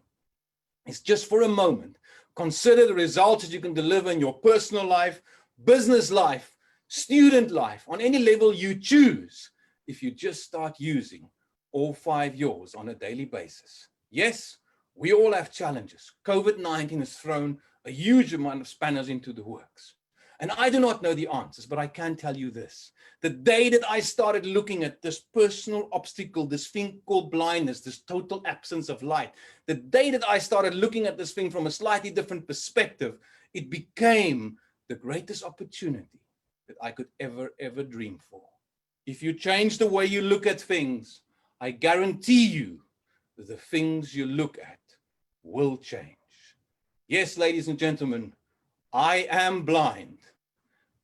D: is just for a moment, consider the results that you can deliver in your personal life, business life, student life, on any level you choose, if you just start using all 5 yours on a daily basis. Yes, we all have challenges. COVID-19 has thrown a huge amount of spanners into the works. And I do not know the answers, but I can tell you this. The day that I started looking at this personal obstacle, this thing called blindness, this total absence of light, the day that I started looking at this thing from a slightly different perspective, it became the greatest opportunity that I could ever dream for. If you change the way you look at things, I guarantee you that the things you look at will change. Yes, ladies and gentlemen, I am blind.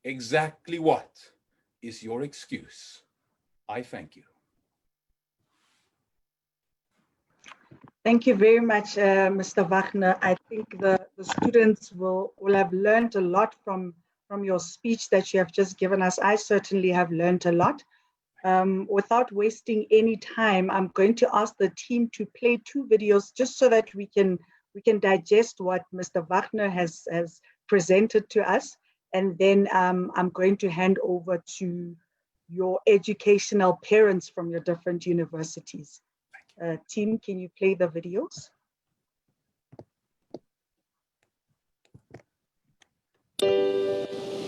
D: Exactly what is your excuse? I thank you.
A: Thank you very much, Mr. Wagner. I think the students will have learned a lot from your speech that you have just given us. I certainly have learned a lot. Without wasting any time, I'm going to ask the team to play 2 videos just so that we can digest what Mr. Wagner has presented to us. And then I'm going to hand over to your educational parents from your different universities. Team, can you play the videos?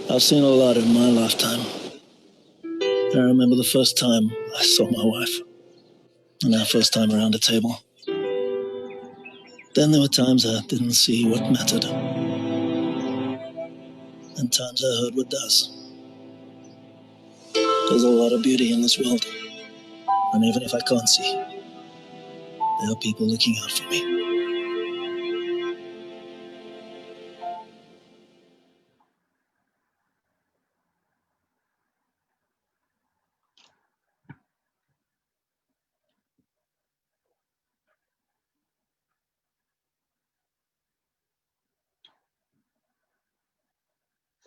E: I've seen a lot in my lifetime. I remember the first time I saw my wife, and our first time around a table. Then there were times I didn't see what mattered, and times I heard what does. There's a lot of beauty in this world, and even if I can't see, there are people looking out for me.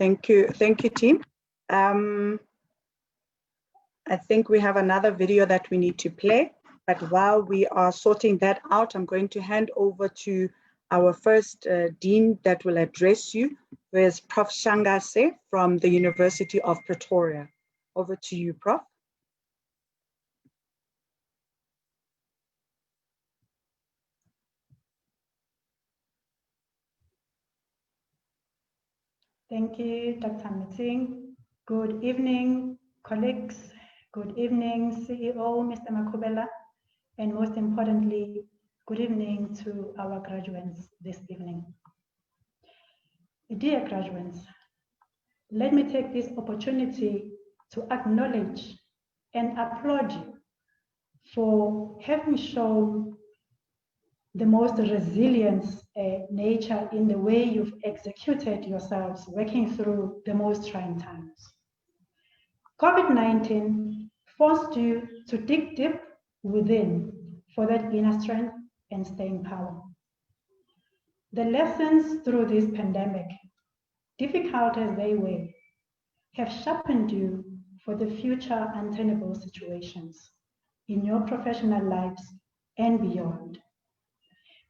A: Thank you, team. I think we have another video that we need to play, but while we are sorting that out, I'm going to hand over to our first dean that will address you, who is Prof. Shangase from the University of Pretoria. Over to you, Prof.
F: Thank you, Dr. Metsing. Good evening, colleagues. Good evening, CEO, Mr. Makubela. And most importantly, good evening to our graduates this evening. Dear graduates, let me take this opportunity to acknowledge and applaud you for having shown the most resilient nature in the way you've executed yourselves working through the most trying times. COVID-19 forced you to dig deep within for that inner strength and staying power. The lessons through this pandemic, difficult as they were, have sharpened you for the future untenable situations in your professional lives and beyond.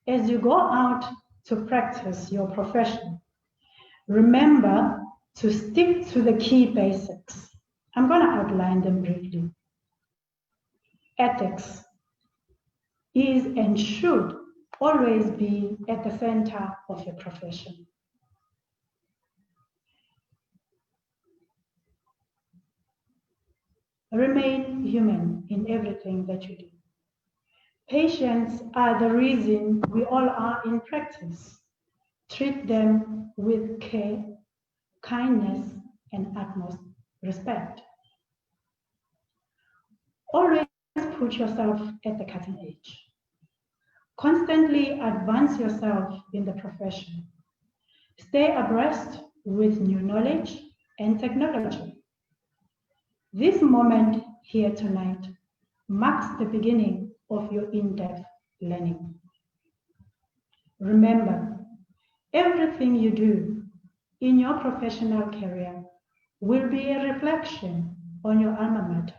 F: As you go out to practice your profession, remember to stick to the key basics. I'm going to outline them briefly. Ethics is and should always be at the center of your profession. Remain human in everything that you do. Patients are the reason we all are in practice. Treat them with care, kindness, and utmost respect. Always put yourself at the cutting edge. Constantly advance yourself in the profession. Stay abreast with new knowledge and technology. This moment here tonight marks the beginning of your in-depth learning. Remember, everything you do in your professional career will be a reflection on your alma mater,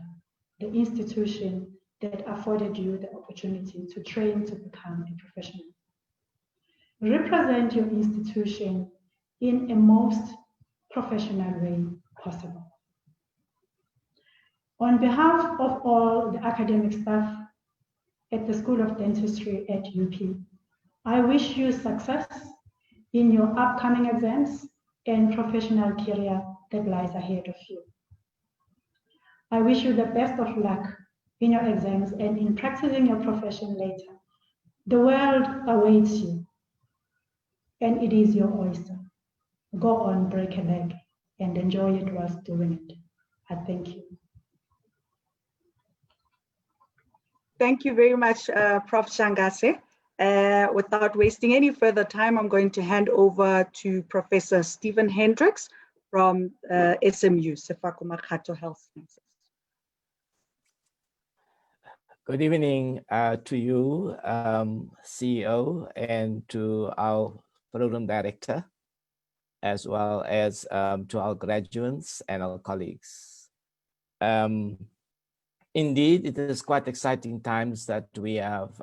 F: the institution that afforded you the opportunity to train to become a professional. Represent your institution in a most professional way possible. On behalf of all the academic staff at the School of Dentistry at UP, I wish you success in your upcoming exams and professional career that lies ahead of you. I wish you the best of luck in your exams and in practicing your profession later. The world awaits you, and it is your oyster. Go on, break a leg, and enjoy it whilst doing it. I thank you.
A: Thank you very much, Prof. Shangase. Without wasting any further time, I'm going to hand over to Professor Stephen Hendricks from SMU, Sefako Makgatho Health Sciences.
G: Good evening to you, CEO, and to our program director, as well as to our graduates and our colleagues. Indeed, it is quite exciting times that we have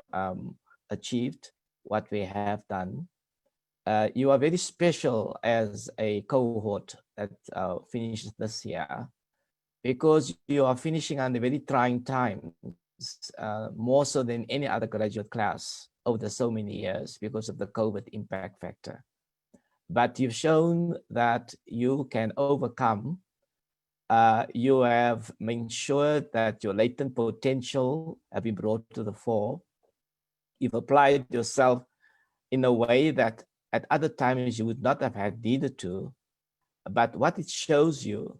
G: achieved what we have done. You are very special as a cohort that finished this year, because you are finishing under very trying times, more so than any other graduate class over so many years because of the COVID impact factor. but you've shown that you can overcome. You have made sure that your latent potential have been brought to the fore. You've applied yourself in a way that at other times you would not have had needed to. But what it shows you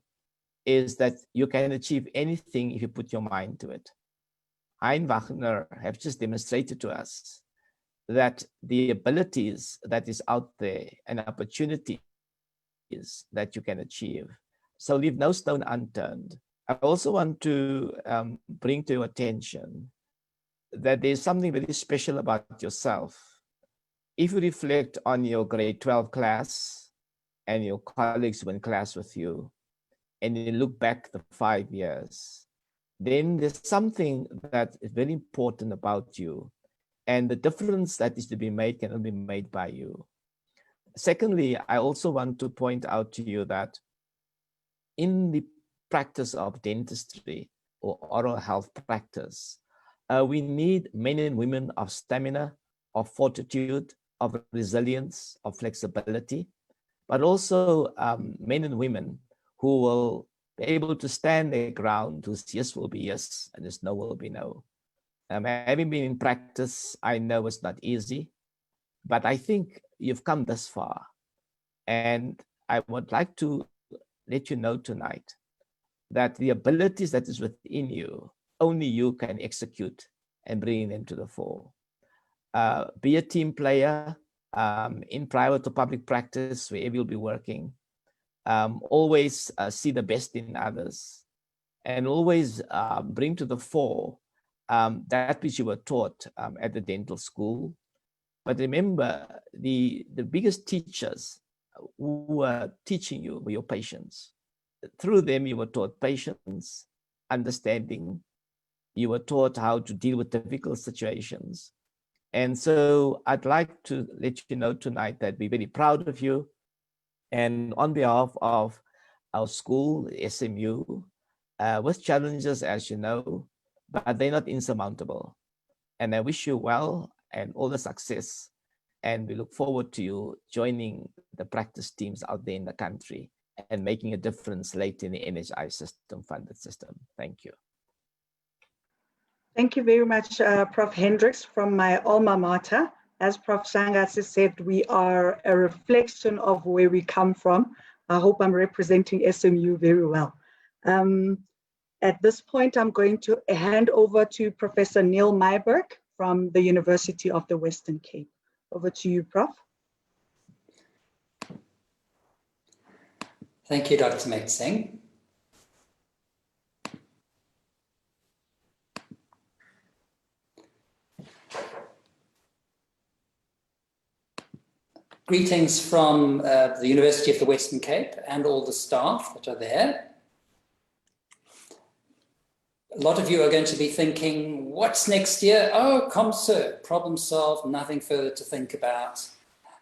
G: is that you can achieve anything if you put your mind to it. Hein Wagner have just demonstrated to us that the abilities that is out there and opportunities that you can achieve. So leave no stone unturned. I also want to bring to your attention that there's something very special about yourself. If you reflect on your grade 12 class and your colleagues who were in class with you, and you look back the 5 years, then there's something that is very important about you. And the difference that is to be made can only be made by you. Secondly, I also want to point out to you that in the practice of dentistry or oral health practice, we need men and women of stamina, of fortitude, of resilience, of flexibility, but also men and women who will be able to stand their ground, whose yes will be yes and his no will be no. Having been in practice, I know it's not easy, but I think you've come this far. And I would like to let you know tonight that the abilities that is within you, only you can execute and bring them to the fore. Be a team player in private or public practice, wherever you'll be working. Always see the best in others, and always bring to the fore that which you were taught at the dental school. But remember, the biggest teachers who were teaching you were your patients. Through them, you were taught patience, understanding. You were taught how to deal with difficult situations. And so I'd like to let you know tonight that we're very proud of you. And on behalf of our school, SMU, with challenges, as you know, but they're not insurmountable. And I wish you well and all the success. And we look forward to you joining the practice teams out there in the country and making a difference late in the NHI system, funded system. Thank you.
A: Thank you very much, Prof. Hendricks from my alma mater. As Prof. Sangas said, we are a reflection of where we come from. I hope I'm representing SMU very well. At this point, I'm going to hand over to Professor Neil Myburg from the University of the Western Cape. Over to you, Prof.
H: Thank you, Dr. Metsing. Greetings from the University of the Western Cape and all the staff that are there. A lot of you are going to be thinking, what's next year? Oh, ComServe, problem solved, nothing further to think about.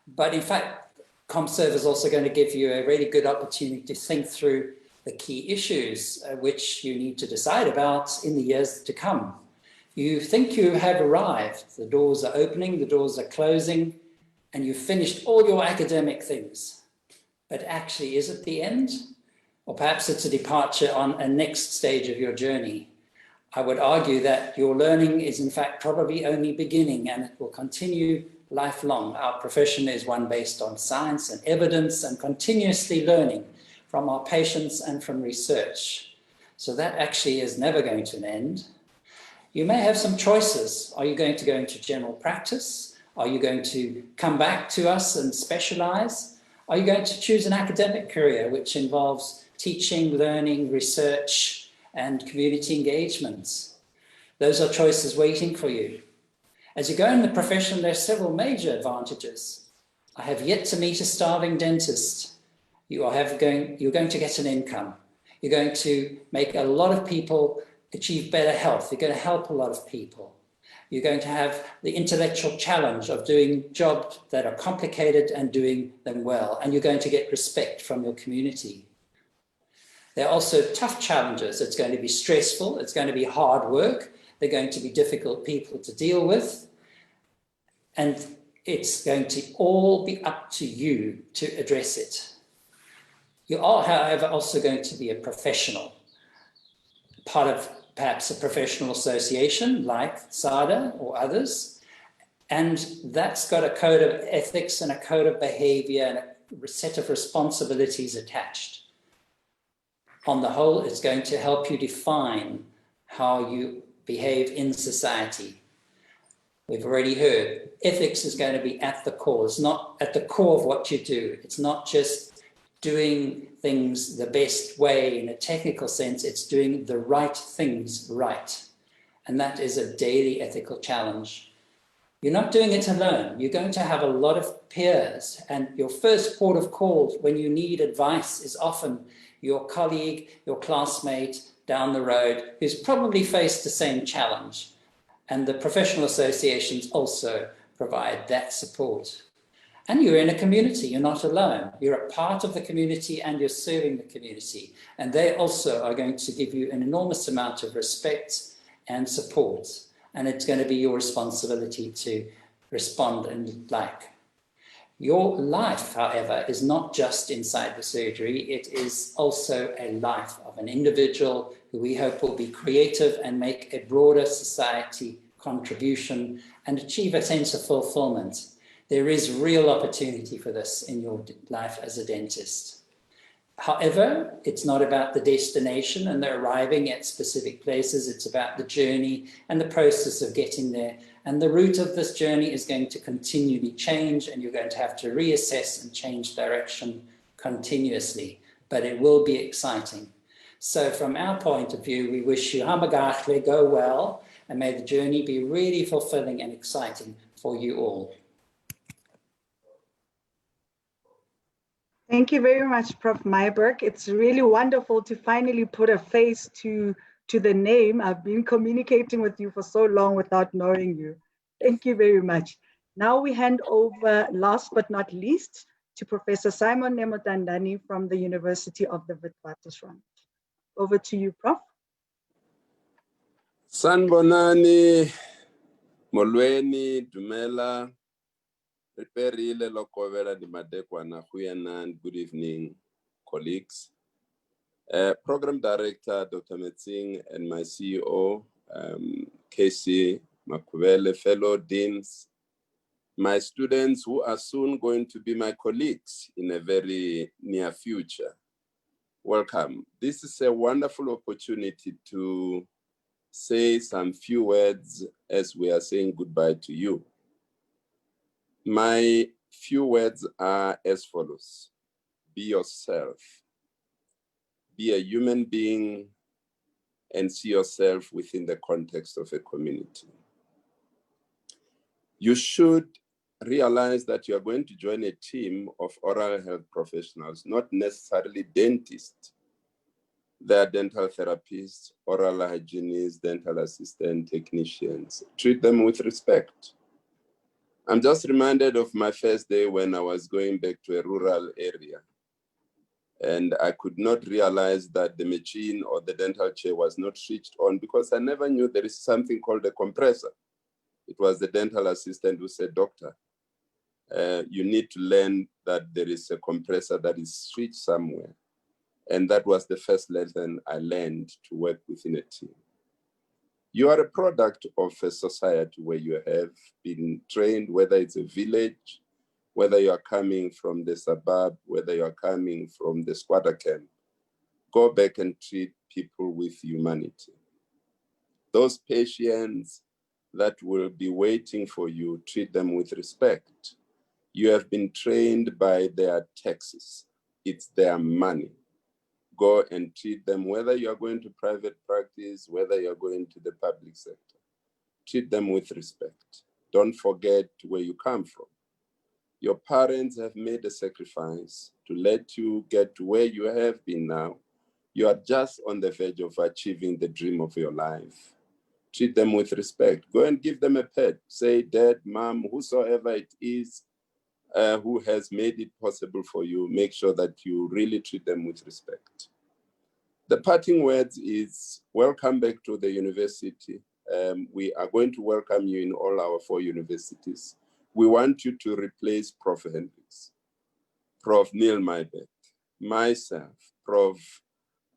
H: But in fact, ComServe is also going to give you a really good opportunity to think through the key issues which you need to decide about in the years to come. You think you have arrived, the doors are opening, the doors are closing, and you've finished all your academic things. But actually, is it the end? Or perhaps it's a departure on a next stage of your journey. I would argue that your learning is in fact probably only beginning, and it will continue lifelong. Our profession is one based on science and evidence and continuously learning from our patients and from research. So that actually is never going to end. You may have some choices. Are you going to go into general practice? Are you going to come back to us and specialize? Are you going to choose an academic career which involves teaching, learning, research, and community engagements? Those are choices waiting for you. As you go in the profession, there are several major advantages. I have yet to meet a starving dentist. You're going to get an income. You're going to make a lot of people achieve better health. You're going to help a lot of people. You're going to have the intellectual challenge of doing jobs that are complicated and doing them well. And you're going to get respect from your community. There are also tough challenges. It's going to be stressful. It's going to be hard work. They're going to be difficult people to deal with. And it's going to all be up to you to address it. You are, however, also going to be a professional, part of perhaps a professional association like SADA or others, and that's got a code of ethics and a code of behavior and a set of responsibilities attached. On the whole, it's going to help you define how you behave in society. We've already heard ethics is going to be at the core. It's not at the core of what you do. It's not just doing things the best way in a technical sense. It's doing the right things right. And that is a daily ethical challenge. You're not doing it alone. You're going to have a lot of peers, and your first port of call when you need advice is often your colleague, your classmate down the road who's probably faced the same challenge. And the professional associations also provide that support. And you're in a community, you're not alone. You're a part of the community and you're serving the community. And they also are going to give you an enormous amount of respect and support. And it's going to be your responsibility to respond and like. Your life, however, is not just inside the surgery. It is also a life of an individual who we hope will be creative and make a broader society contribution and achieve a sense of fulfillment. There is real opportunity for this in your life as a dentist. However, it's not about the destination and the arriving at specific places. It's about the journey and the process of getting there. And the route of this journey is going to continually change, and you're going to have to reassess and change direction continuously. But it will be exciting. So from our point of view, we wish you Makgatho, go well, and may the journey be really fulfilling and exciting for you all.
A: Thank you very much, Prof. Myburgh. It's really wonderful to finally put a face to the name. I've been communicating with you for so long without knowing you. Thank you very much. Now we hand over, last but not least, to Professor Simon Nemotandani from the University of the Witwatersrand. Over to you, Prof.
I: Sanbonani, Molweni, Dumela, Preparile Lokovela di Madekwana, Huyanan, good evening, colleagues. Program Director, Dr. Metsing, and my CEO, Casey Makubele, fellow deans, my students who are soon going to be my colleagues in a very near future. Welcome. This is a wonderful opportunity to say some few words as we are saying goodbye to you. My few words are as follows. Be yourself. Be a human being and see yourself within the context of a community. You should realize that you are going to join a team of oral health professionals, not necessarily dentists. They are dental therapists, oral hygienists, dental assistant technicians. Treat them with respect. I'm just reminded of my first day when I was going back to a rural area. And I could not realize that the machine or the dental chair was not switched on because I never knew there is something called a compressor. It was the dental assistant who said, "Doctor, you need to learn that there is a compressor that is switched somewhere." And that was the first lesson I learned to work within a team. You are a product of a society where you have been trained, whether it's a village, whether you are coming from the suburb, whether you are coming from the squatter camp. Go back and treat people with humanity. Those patients that will be waiting for you, treat them with respect. You have been trained by their taxes. It's their money. Go and treat them, whether you are going to private practice, whether you are going to the public sector. Treat them with respect. Don't forget where you come from. Your parents have made a sacrifice to let you get to where you have been now. You are just on the verge of achieving the dream of your life. Treat them with respect. Go and give them a pet. Say, "Dad, Mom, whosoever it is who has made it possible for you, make sure that you really treat them with respect." The parting words is, welcome back to the university. We are going to welcome you in all our 4 universities. We want you to replace Prof. Hendricks, Prof. Neil Maibeth, myself, Prof.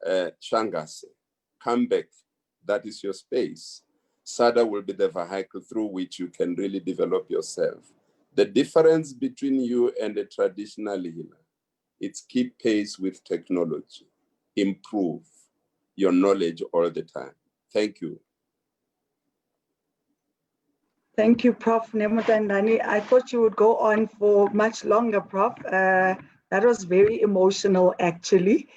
I: Shangase. Come back. That is your space. SADA will be the vehicle through which you can really develop yourself. The difference between you and a traditional healer, it's keep pace with technology, improve your knowledge all the time. Thank you.
A: Thank you, Prof. Nemutandani. I thought you would go on for much longer, Prof. That was very emotional, actually.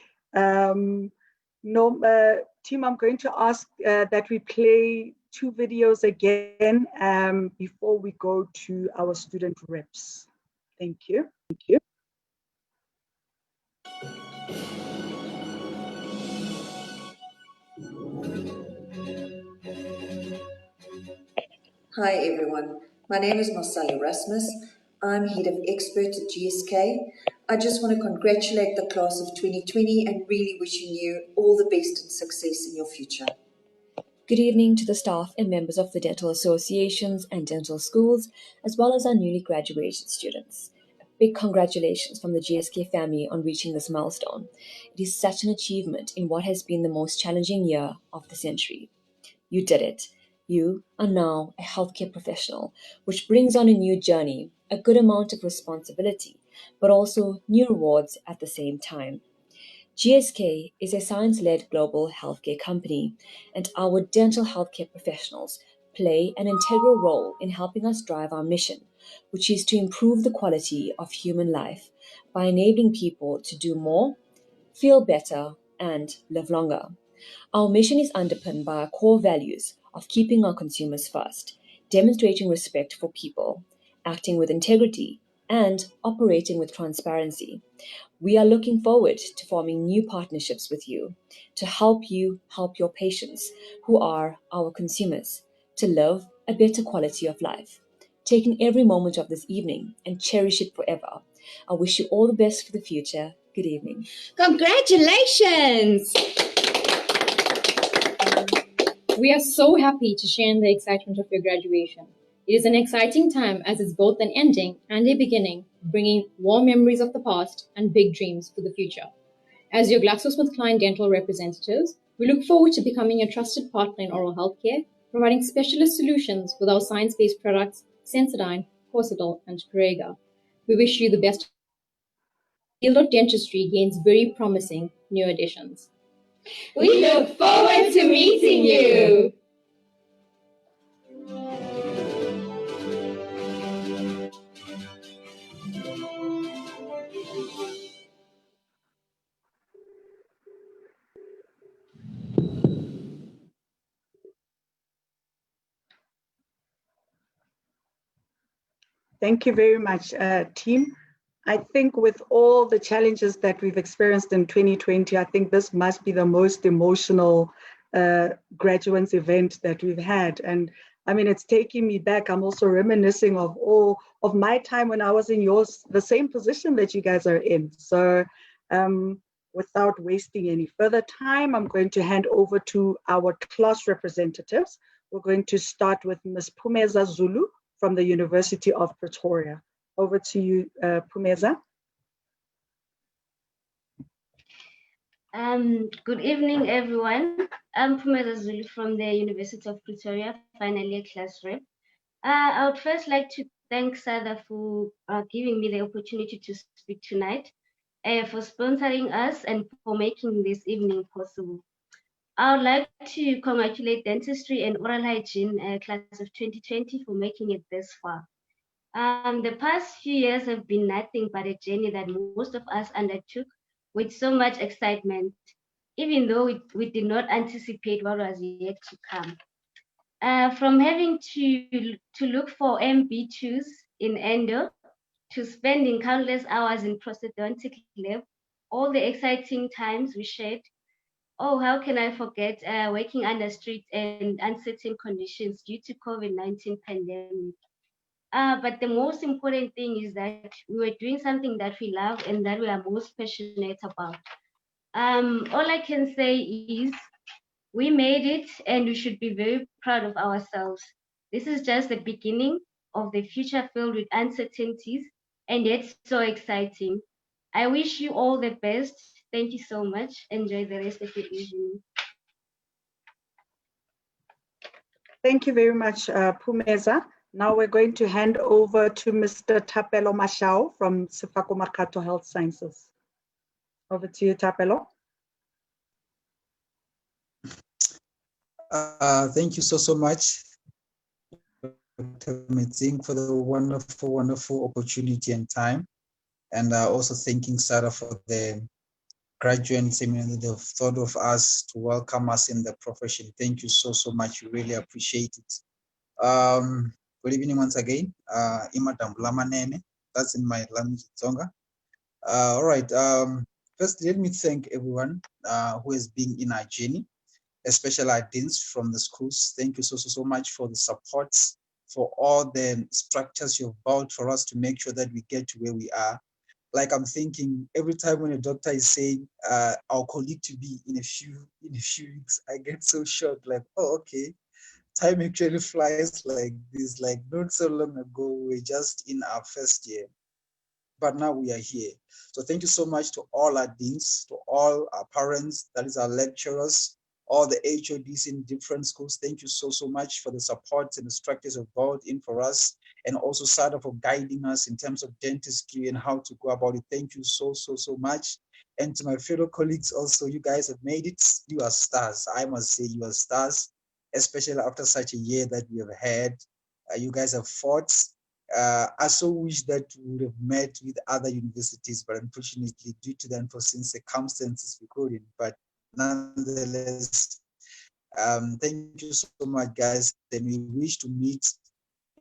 A: Team, I'm going to ask that we play 2 videos again before we go to our student reps. Thank you. Thank you.
J: Hi everyone, my name is Marcella Rasmus. I'm Head of Expert at GSK. I just want to congratulate the class of 2020 and really wishing you all the best and success in your future.
K: Good evening to the staff and members of the dental associations and dental schools, as well as our newly graduated students. A big congratulations from the GSK family on reaching this milestone. It is such an achievement in what has been the most challenging year of the century. You did it. You are now a healthcare professional, which brings on a new journey, a good amount of responsibility, but also new rewards at the same time. GSK is a science-led global healthcare company, and our dental healthcare professionals play an integral role in helping us drive our mission, which is to improve the quality of human life by enabling people to do more, feel better, and live longer. Our mission is underpinned by our core values of keeping our consumers first, demonstrating respect for people, acting with integrity, and operating with transparency. We are looking forward to forming new partnerships with you to help you help your patients, who are our consumers, to live a better quality of life. Taking every moment of this evening and cherish it forever. I wish you all the best for the future. Good evening.
L: Congratulations! We are so happy to share in the excitement of your graduation. It is an exciting time as it's both an ending and a beginning, bringing warm memories of the past and big dreams for the future. As your GlaxoSmithKline dental representatives, we look forward to becoming a trusted partner in oral healthcare, providing specialist solutions with our science-based products, Sensodyne, Corsetal, and Corega. We wish you the best. The field of dentistry gains very promising new additions.
M: We look forward to meeting you.
A: Thank you very much, team. I think with all the challenges that we've experienced in 2020, I think this must be the most emotional graduates event that we've had. And I mean, it's taking me back. I'm also reminiscing of all of my time when I was in the same position that you guys are in. So without wasting any further time, I'm going to hand over to our class representatives. We're going to start with Ms. Phumeza Zulu from the University of Pretoria. Over to you, Phumeza.
N: Good evening, everyone. I'm Phumeza Zulu from the University of Pretoria, finally a class rep. I would first like to thank SADA for giving me the opportunity to speak tonight, for sponsoring us and for making this evening possible. I would like to congratulate Dentistry and Oral Hygiene class of 2020 for making it this far. The past few years have been nothing but a journey that most of us undertook with so much excitement, even though we did not anticipate what was yet to come. From having to look for MB2s in endo, to spending countless hours in prosthodontic lab, all the exciting times we shared. Oh, how can I forget working under strict and uncertain conditions due to COVID-19 pandemic. But the most important thing is that we were doing something that we love and that we are most passionate about. All I can say is we made it and we should be very proud of ourselves. This is just the beginning. of the future filled with uncertainties and yet so exciting. I wish you all the best. Thank you so much. Enjoy the rest of your evening.
A: Thank you very much, Pumeza. Now we're going to hand over to Mr. Thapelo Mashao from Sefako Makgatho Health Sciences. Over to you, Thapelo.
O: Thank you so much, Dr. Metsing, for the wonderful opportunity and time. And also thanking Sarah for the graduate seminar that they've thought of us to welcome us in the profession. Thank you so much. We really appreciate it. Good evening once again. That's in my language, Tsonga. All right. First, let me thank everyone who has been in our journey, especially our deans from the schools. Thank you so much for the support, for all the structures you've built for us to make sure that we get to where we are. Like I'm thinking every time when a doctor is saying our colleague to be in a few weeks, I get so shocked, like, oh, okay, time actually flies like this. Like not so long ago, we were just in our first year, but now we are here. So thank you so much to all our deans, to all our parents, that is our lecturers, all the HODs in different schools. Thank you so much for the support and the structures of brought in for us, and also Sada for guiding us in terms of dentistry and how to go about it. Thank you so much. And to my fellow colleagues also, you guys have made it. You are stars. I must say you are stars, especially after such a year that we have had. You guys have fought. I so wish that we would have met with other universities, but unfortunately, due to the unforeseen circumstances, we couldn't. But nonetheless, thank you so much, guys, and we wish to meet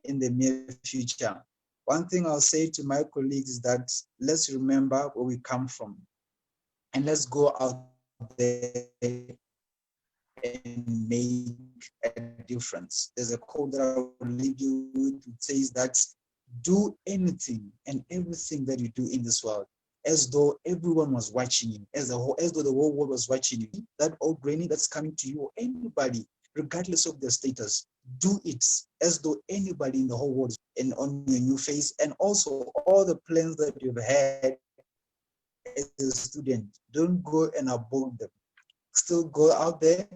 O: in the near future. One thing I'll say to my colleagues is that let's remember where we come from, and let's go out there and make a difference. There's a quote that I will leave you with. It says that do anything and everything that you do in this world as though everyone was watching you, as though the whole world was watching you. That old granny that's coming to you, or anybody, regardless of their status, do it as though anybody in the whole world is and on your new face. And also all the plans that you've had as a student, don't go and abort them. Still go out there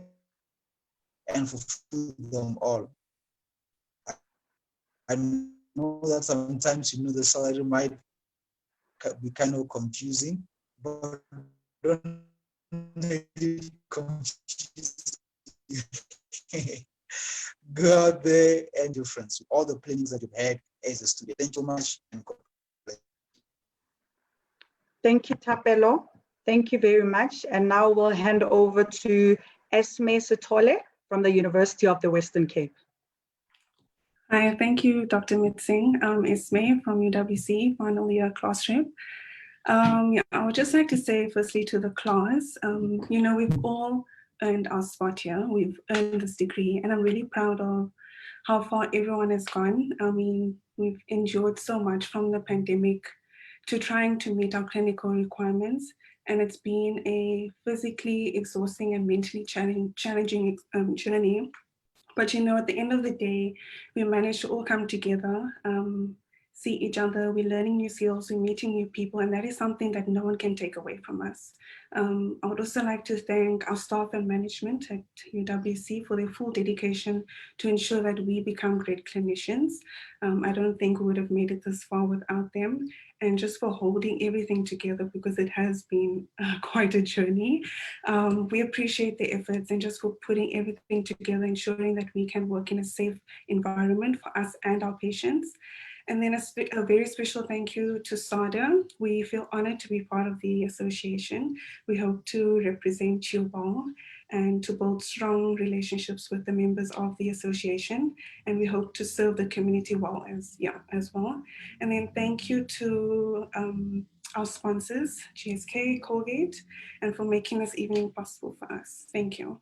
O: and fulfill them all. I know that sometimes, the salary might be kind of confusing, but don't let it confuse you. Go out there and difference all the plannings that you've had as a student. Thank you so much.
A: Thank you, Thapelo. Thank you very much. And now we'll hand over to Esme Sithole from the University of the Western Cape.
P: Hi, thank you, Dr. Mitsing. Esme from UWC, final year class rep. I would just like to say firstly to the class, we've all earned our spot here. We've earned this degree, and I'm really proud of how far everyone has gone. I mean, we've endured so much from the pandemic to trying to meet our clinical requirements, and it's been a physically exhausting and mentally challenging journey. But at the end of the day, we managed to all come together, see each other, we're learning new skills, we're meeting new people, and that is something that no one can take away from us. I would also like to thank our staff and management at UWC for their full dedication to ensure that we become great clinicians. I don't think we would have made it this far without them, and just for holding everything together, because it has been quite a journey. We appreciate the efforts and just for putting everything together, ensuring that we can work in a safe environment for us and our patients. And then a very special thank you to SADA. We feel honored to be part of the association. We hope to represent you well and to build strong relationships with the members of the association. And we hope to serve the community well as well. And then thank you to our sponsors, GSK, Colgate, and for making this evening possible for us. Thank you.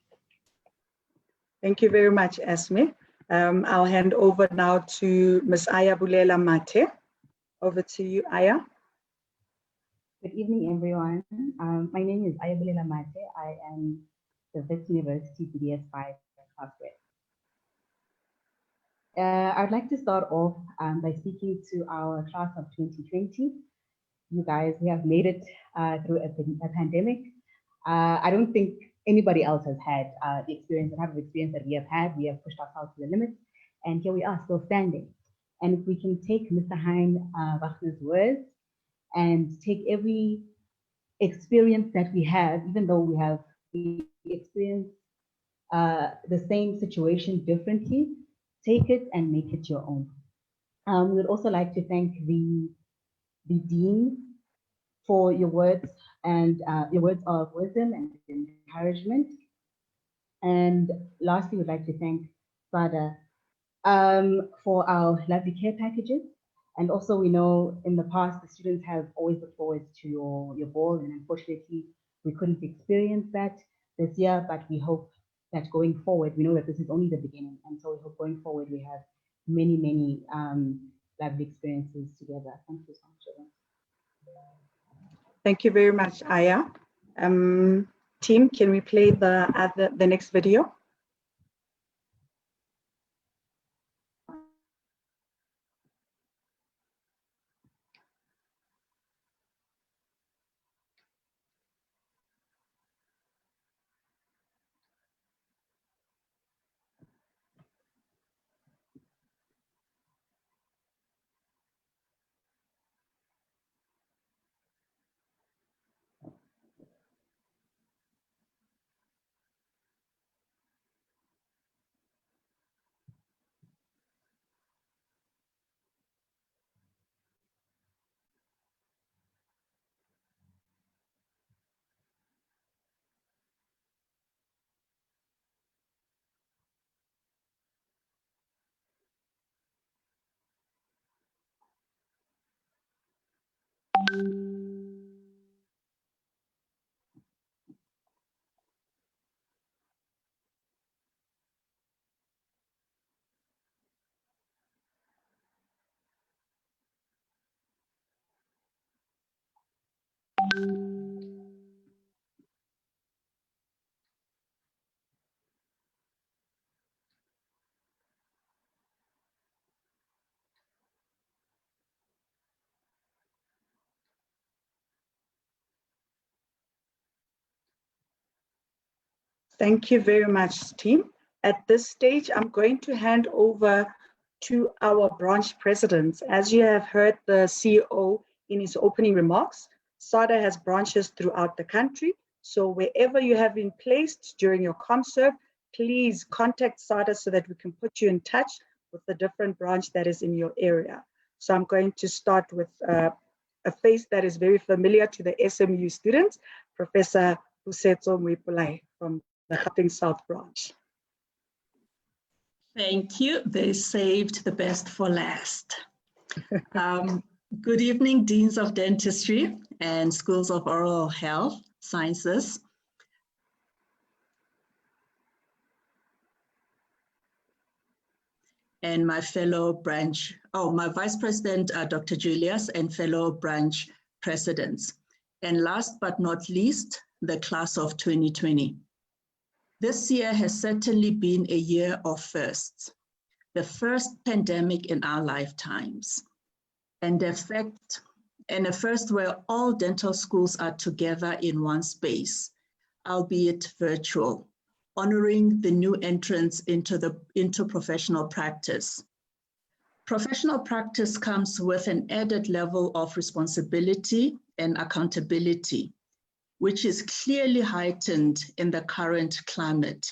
A: Thank you very much, Esme. I'll hand over now to Ms. Aya Bulela Mate. Over to you, Aya.
Q: Good evening, everyone. My name is Aya Bulela Mate. I am the Wits University BDS 5 class rep. I'd like to start off by speaking to our class of 2020. You guys, we have made it through a pandemic. I don't think anybody else has had the type of experience that we have had. We have pushed ourselves to the limits, and here we are still standing. And if we can take Mr. Hein Wagner's words and take every experience that we have, even though we experience the same situation differently, take it and make it your own. We would also like to thank the Dean for your words and your words of wisdom and encouragement. And lastly, we'd like to thank Sada for our lovely care packages. And also, we know in the past, the students have always looked forward to your ball, and unfortunately, we couldn't experience that this year, but we hope that going forward, we know that this is only the beginning. And so we hope going forward, we have many, many lovely experiences together. Thank you so much, everyone.
A: Thank you very much, Aya. Team, can we play the next video? Thank you very much, team. At this stage, I'm going to hand over to our branch presidents. As you have heard the CEO in his opening remarks, SADA has branches throughout the country. So wherever you have been placed during your ComServe, please contact SADA so that we can put you in touch with the different branch that is in your area. So I'm going to start with a face that is very familiar to the SMU students, Professor Pusetso Mwipulai from the Gauteng South branch.
R: Thank you. They saved the best for last. Good evening, Deans of Dentistry and Schools of Oral Health Sciences. And my fellow branch, my Vice President, Dr. Julius, and fellow branch presidents. And last but not least, the class of 2020. This year has certainly been a year of firsts, the first pandemic in our lifetimes, and a first where all dental schools are together in one space, albeit virtual, honoring the new entrance into professional practice. Professional practice comes with an added level of responsibility and accountability, which is clearly heightened in the current climate.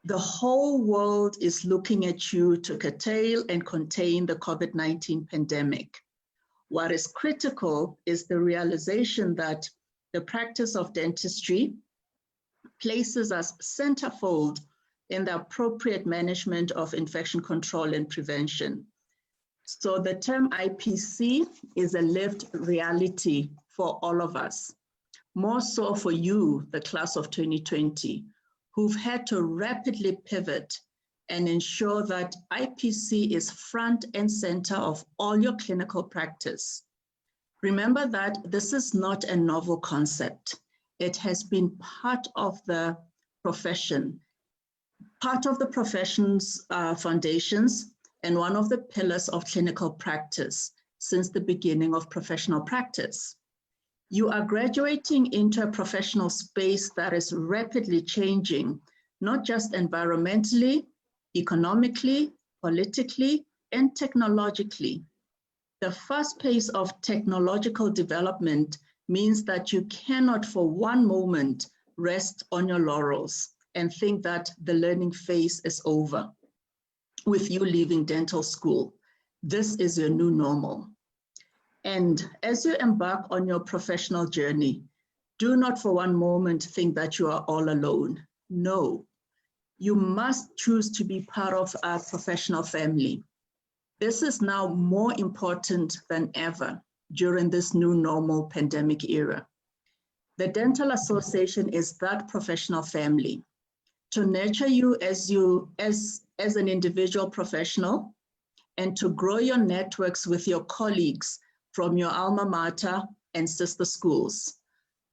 R: The whole world is looking at you to curtail and contain the COVID-19 pandemic. What is critical is the realization that the practice of dentistry places us centerfold in the appropriate management of infection control and prevention. So the term IPC is a lived reality for all of us. More so for you, the class of 2020, who've had to rapidly pivot and ensure that IPC is front and center of all your clinical practice. Remember that this is not a novel concept. It has been part of the profession part of the profession's foundations and one of the pillars of clinical practice since the beginning of professional practice. You are graduating into a professional space that is rapidly changing, not just environmentally, economically, politically, and technologically. The fast pace of technological development means that you cannot for one moment rest on your laurels and think that the learning phase is over with you leaving dental school. This is your new normal. And as you embark on your professional journey, do not for one moment think that you are all alone. No, you must choose to be part of a professional family. This is now more important than ever during this new normal pandemic era. The Dental Association is that professional family to nurture you as an individual professional and to grow your networks with your colleagues from your alma mater and sister schools.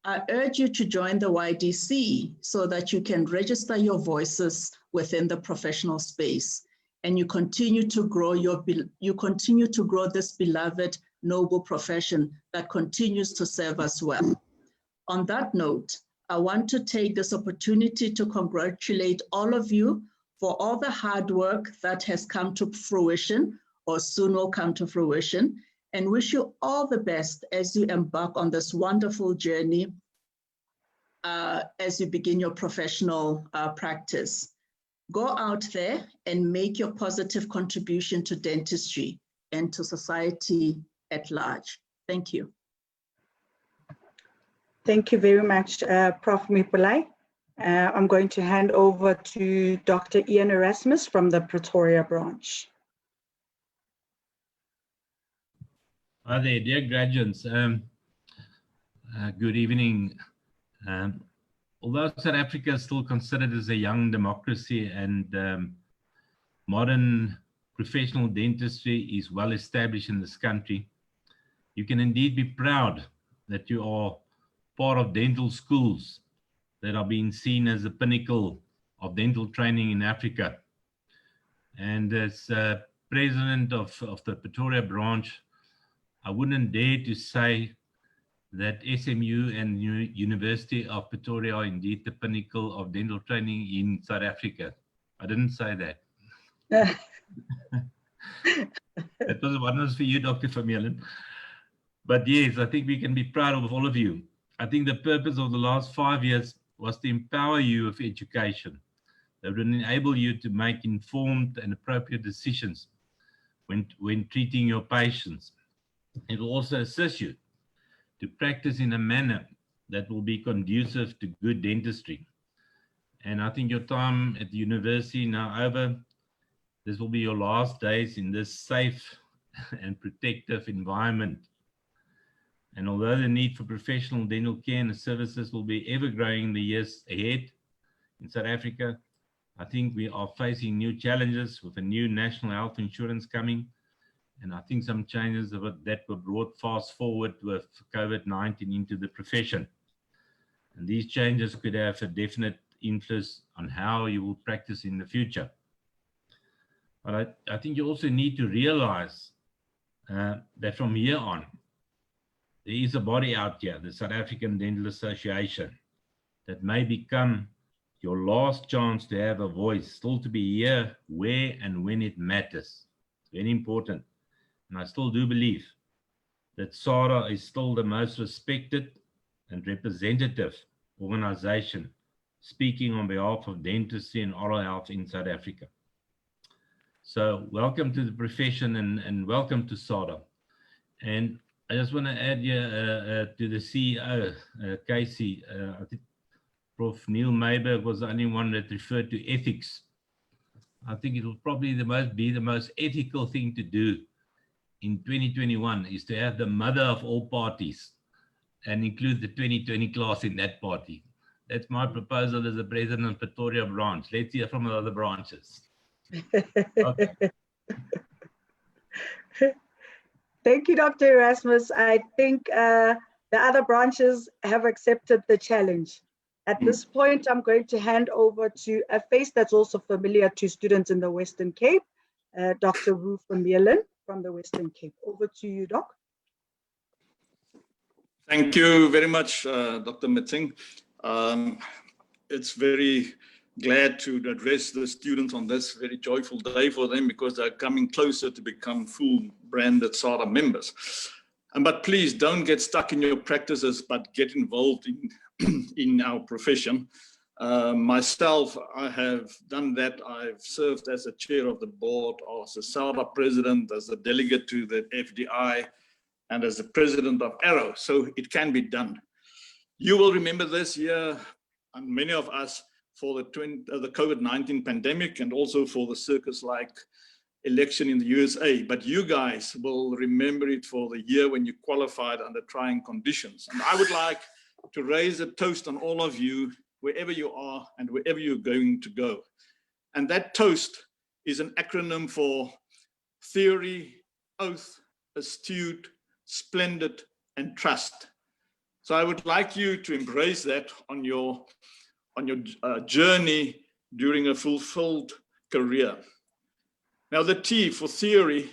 R: I urge you to join the YDC so that you can register your voices within the professional space and you continue to grow this beloved, noble profession that continues to serve us well. On that note, I want to take this opportunity to congratulate all of you for all the hard work that has come to fruition or soon will come to fruition, and wish you all the best as you embark on this wonderful journey as you begin your professional practice. Go out there and make your positive contribution to dentistry and to society at large. Thank you.
A: Thank you very much, Prof. Mipulai. I'm going to hand over to Dr. Ian Erasmus from the Pretoria branch.
S: Hi there, dear graduates. Good evening. Although South Africa is still considered as a young democracy and modern professional dentistry is well established in this country, you can indeed be proud that you are part of dental schools that are being seen as the pinnacle of dental training in Africa. And as president of the Pretoria branch, I wouldn't dare to say that SMU and University of Pretoria are indeed the pinnacle of dental training in South Africa. I didn't say that. That was one was for you, Dr. Vermeulen. But yes, I think we can be proud of all of you. I think the purpose of the last 5 years was to empower you with education that would enable you to make informed and appropriate decisions when treating your patients. It will also assist you to practice in a manner that will be conducive to good dentistry. And I think your time at the university now over. This will be your last days in this safe and protective environment. And although the need for professional dental care and services will be ever growing in the years ahead in South Africa, I think we are facing new challenges with a new national health insurance coming. And I think some changes that were brought fast forward with COVID-19 into the profession. And these changes could have a definite influence on how you will practice in the future. But I think you also need to realize that from here on, there is a body out here, the South African Dental Association, that may become your last chance to have a voice, still to be here where and when it matters. Very important. And I still do believe that SARA is still the most respected and representative organization speaking on behalf of dentistry and oral health in South Africa. So welcome to the profession and welcome to SARA. And I just want to add here to the CEO, Casey, I think Prof. Neil Mayberg was the only one that referred to ethics. I think it will probably be the most ethical thing to do in 2021 is to have the mother of all parties and include the 2020 class in that party. That's my proposal as the president of Pretoria branch. Let's hear from the other branches. Okay.
A: Thank you, Dr. Erasmus. I think the other branches have accepted the challenge. At this point, I'm going to hand over to a face that's also familiar to students in the Western Cape, Dr. Ruth Vermeulen from the Western Cape. Over to you, Doc.
T: Thank you very much, Dr. Mitsing. It's very glad to address the students on this very joyful day for them, because they're coming closer to become full branded SADA members. But please don't get stuck in your practices, but get involved in our profession. Myself, I have done that. I've served as a chair of the board, as a SADA president, as a delegate to the FDI, and as the president of Arrow. So it can be done. You will remember this year, and many of us, for the COVID-19 pandemic, and also for the circus-like election in the USA. But you guys will remember it for the year when you qualified under trying conditions. And I would like to raise a toast on all of you, wherever you are and wherever you're going to go. And that toast is an acronym for theory, oath, astute, splendid, and trust. So I would like you to embrace that on your journey during a fulfilled career. Now the T for theory,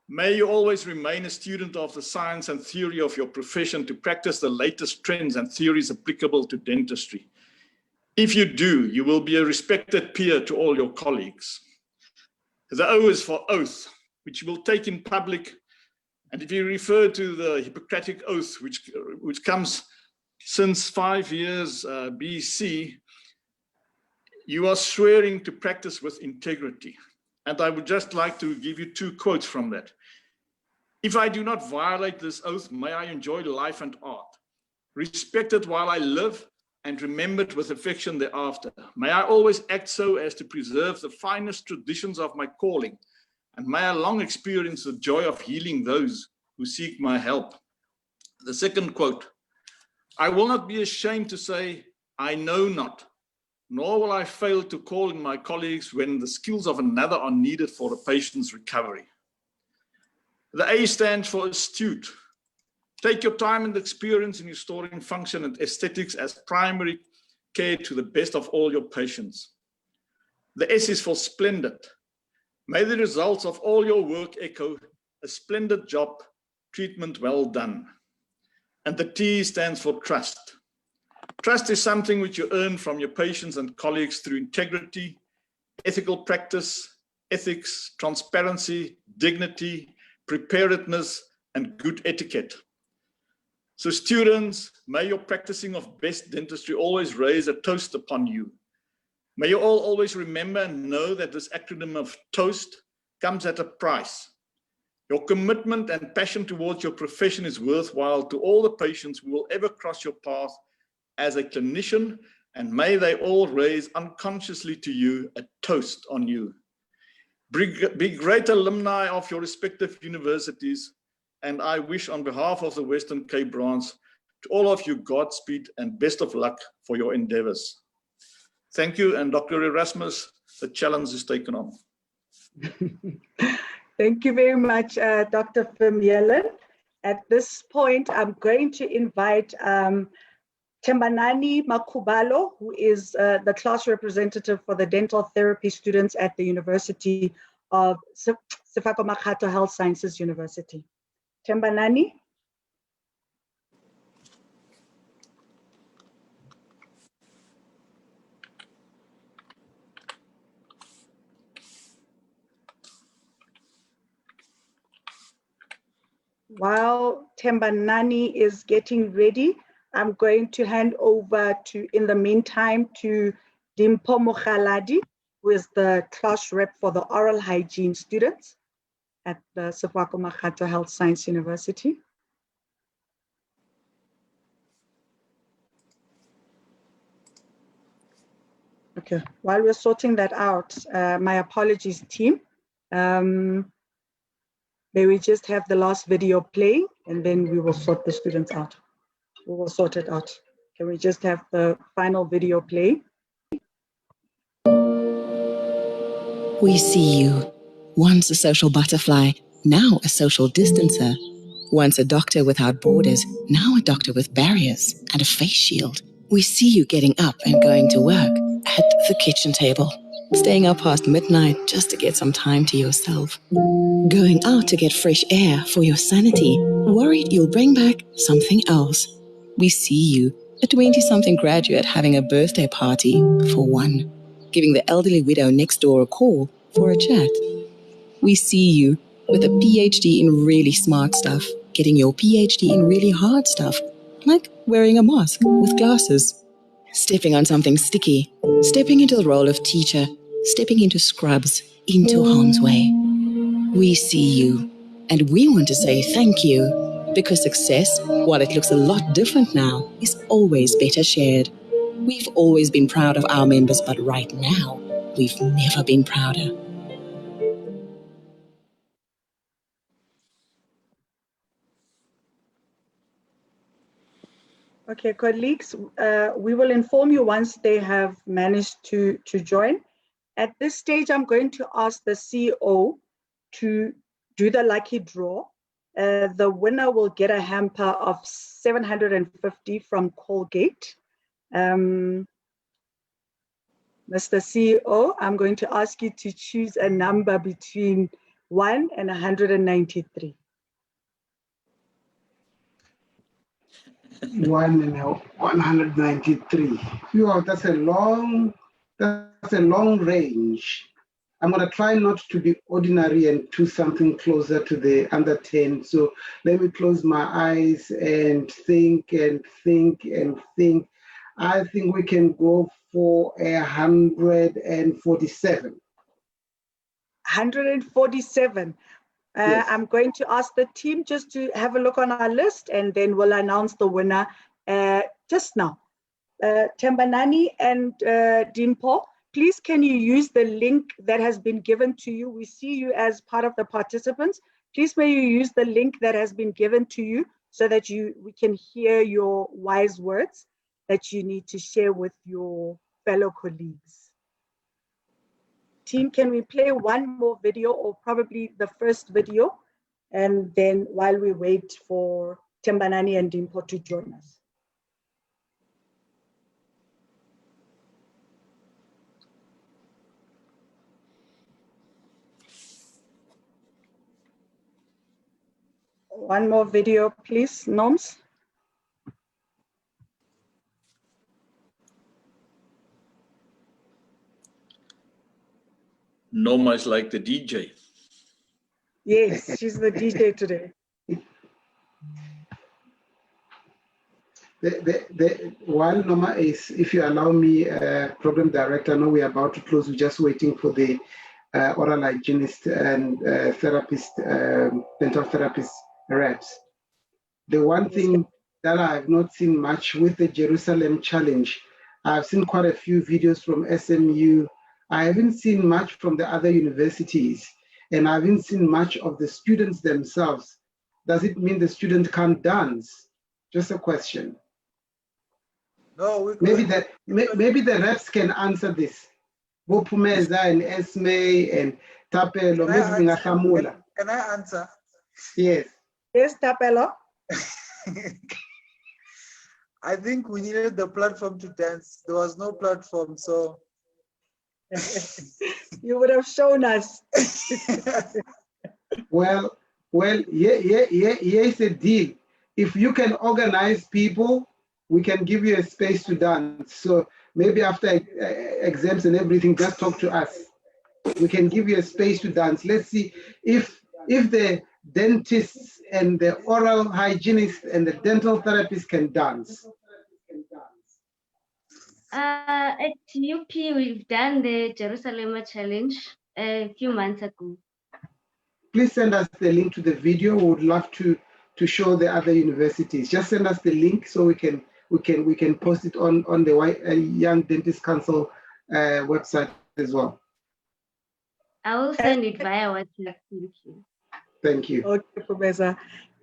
T: may you always remain a student of the science and theory of your profession to practice the latest trends and theories applicable to dentistry. If you do, you will be a respected peer to all your colleagues. The O is for oath, which you will take in public. And if you refer to the Hippocratic Oath, which comes since 5 years BC, you are swearing to practice with integrity. And I would just like to give you 2 quotes from that. If I do not violate this oath, may I enjoy life and art, respected while I live and remembered with affection thereafter. May I always act so as to preserve the finest traditions of my calling, and may I long experience the joy of healing those who seek my help. The second quote, I will not be ashamed to say, I know not, nor will I fail to call in my colleagues when the skills of another are needed for a patient's recovery. The A stands for astute. Take your time and experience in restoring function and aesthetics as primary care to the best of all your patients. The S is for splendid. May the results of all your work echo a splendid job, treatment well done. And the T stands for trust. Trust is something which you earn from your patients and colleagues through integrity, ethical practice, ethics, transparency, dignity, preparedness, and good etiquette. So students, may your practicing of best dentistry always raise a toast upon you. May you all always remember and know that this acronym of toast comes at a price. Your commitment and passion towards your profession is worthwhile to all the patients who will ever cross your path as a clinician, and may they all raise unconsciously to you a toast on you. Be great alumni of your respective universities, and I wish on behalf of the Western Cape branch to all of you Godspeed and best of luck for your endeavors. Thank you, and Dr. Erasmus, the challenge is taken on.
A: Thank you very much, Dr. Vermeulen. At this point, I'm going to invite Tembanani Makubalo, who is the class representative for the dental therapy students at the University of Sefako Makgatho Health Sciences University. Tembanani. While Tembanani is getting ready, I'm going to hand over in the meantime, to Dimpo Mokhaladi, who is the class rep for the oral hygiene students at the Sefako Makgatho Health Science University. Okay, while we're sorting that out, my apologies, team. May we just have the last video play, and then we will sort the students out. We will sort it out. Can we just have the final video play?
U: We see you. Once a social butterfly, now a social distancer. Once a doctor without borders, now a doctor with barriers and a face shield. We see you getting up and going to work at the kitchen table, staying up past midnight just to get some time to yourself, going out to get fresh air for your sanity, worried you'll bring back something else. We see you, a 20-something graduate having a birthday party for one, giving the elderly widow next door a call for a chat. We see you with a PhD in really smart stuff, getting your PhD in really hard stuff, like wearing a mask with glasses, stepping on something sticky, stepping into the role of teacher, stepping into scrubs, into harm's way. We see you, and we want to say thank you, because success, while it looks a lot different now, is always better shared. We've always been proud of our members, but right now, we've never been prouder.
A: Okay, colleagues, we will inform you once they have managed to join. At this stage, I'm going to ask the CEO to do the lucky draw. The winner will get a hamper of 750 from Colgate. Mr. CEO, I'm going to ask you to choose a number between 1 and 193.
B: 1 and 193. Wow, that's a long range. I'm gonna try not to be ordinary and do something closer to the under 10. So let me close my eyes and think and think and think. I think we can go for 147.
A: 147.
B: Yes.
A: I'm going to ask the team just to have a look on our list, and then we'll announce the winner just now. Tembanani and Dimpo, please can you use the link that has been given to you? We see you as part of the participants. Please may you use the link that has been given to you so that we can hear your wise words that you need to share with your fellow colleagues. Team, can we play one more video, or probably the first video, and then while we wait for Tembanani and Dimpo to join us. One more video, please, Noms.
T: Norma is like the DJ.
A: Yes, she's the DJ today.
B: The while Norma is, if you allow me, program director, I know we're about to close. We're just waiting for the oral hygienist and therapist, dental therapist reps. The one thing that I have not seen much with the Jerusalem challenge, I've seen quite a few videos from SMU. I haven't seen much from the other universities, and I haven't seen much of the students themselves. Does it mean the student can't dance? Just a question.
O: No,
B: maybe the reps can answer this. Bopumeza and Esme and Tapelo, maybe Ngahamula.
O: Can I answer?
B: Yes.
A: Yes, Tapelo.
O: I think we needed the platform to dance. There was no platform, so.
A: You would have shown us.
B: Well, here's a deal. If you can organize people, we can give you a space to dance. So maybe after exams and everything, just talk to us. We can give you a space to dance. Let's see if the dentists and the oral hygienists and the dental therapists can dance.
N: At UP, we've done the Jerusalem challenge a few months ago.
B: Please send us the link to the video. We would love to show the other universities. Just send us the link so we can post it on the Young Dentist Council website as well.
N: I will send it via WhatsApp. Thank you.
B: Thank you.
A: Okay, Professor.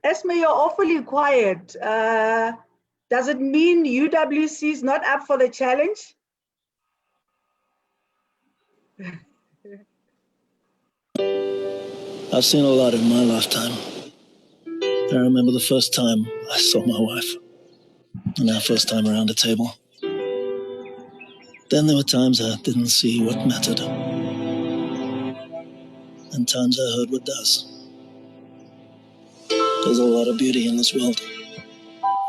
A: Esme, you're awfully quiet. Does it mean UWC is not up for the challenge?
E: I've seen a lot in my lifetime. I remember the first time I saw my wife, and our first time around the table. Then there were times I didn't see what mattered, and times I heard what does. There's a lot of beauty in this world,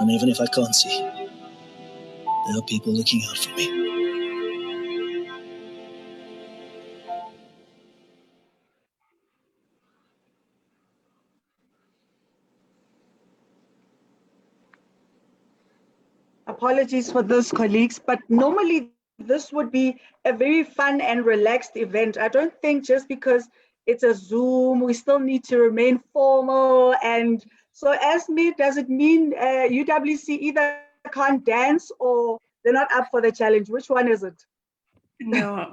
E: and even if I can't see, there are people looking out for me.
A: Apologies for this, colleagues, but normally this would be a very fun and relaxed event. I don't think just because it's a Zoom, we still need to remain formal. And so Esme, does it mean UWC either can't dance or they're not up for the challenge? Which one is it?
P: No,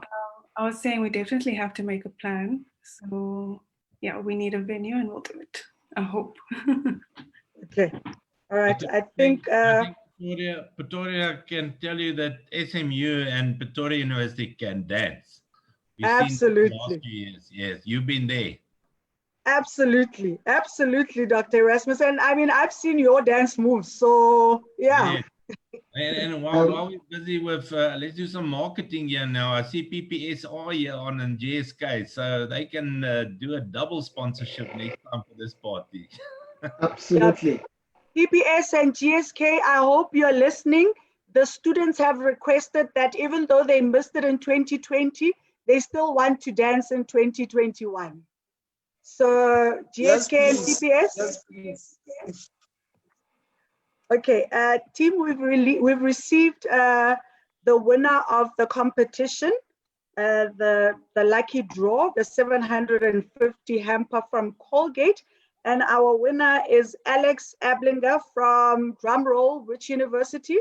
P: I was saying we definitely have to make a plan. So yeah, we need a venue and we'll do it, I hope.
A: Okay, all right, I think
S: Pretoria can tell you that SMU and Pretoria University can dance. We've
A: absolutely.
S: seen last few years. Yes, you've been there.
A: Absolutely, absolutely, Dr. Erasmus. And I mean, I've seen your dance moves, so yeah.
S: And while we're busy with, let's do some marketing here now. I see PPS are here on and GSK, so they can do a double sponsorship next time for this party.
B: Absolutely.
A: PPS and GSK, I hope you're listening. The students have requested that even though they missed it in 2020, they still want to dance in 2021. So GSK and PPS?
B: Yes, please.
A: Okay, team, we've received the winner of the competition, the lucky draw, the 750 hamper from Colgate. And our winner is Alex Ablinger from, drumroll, which university?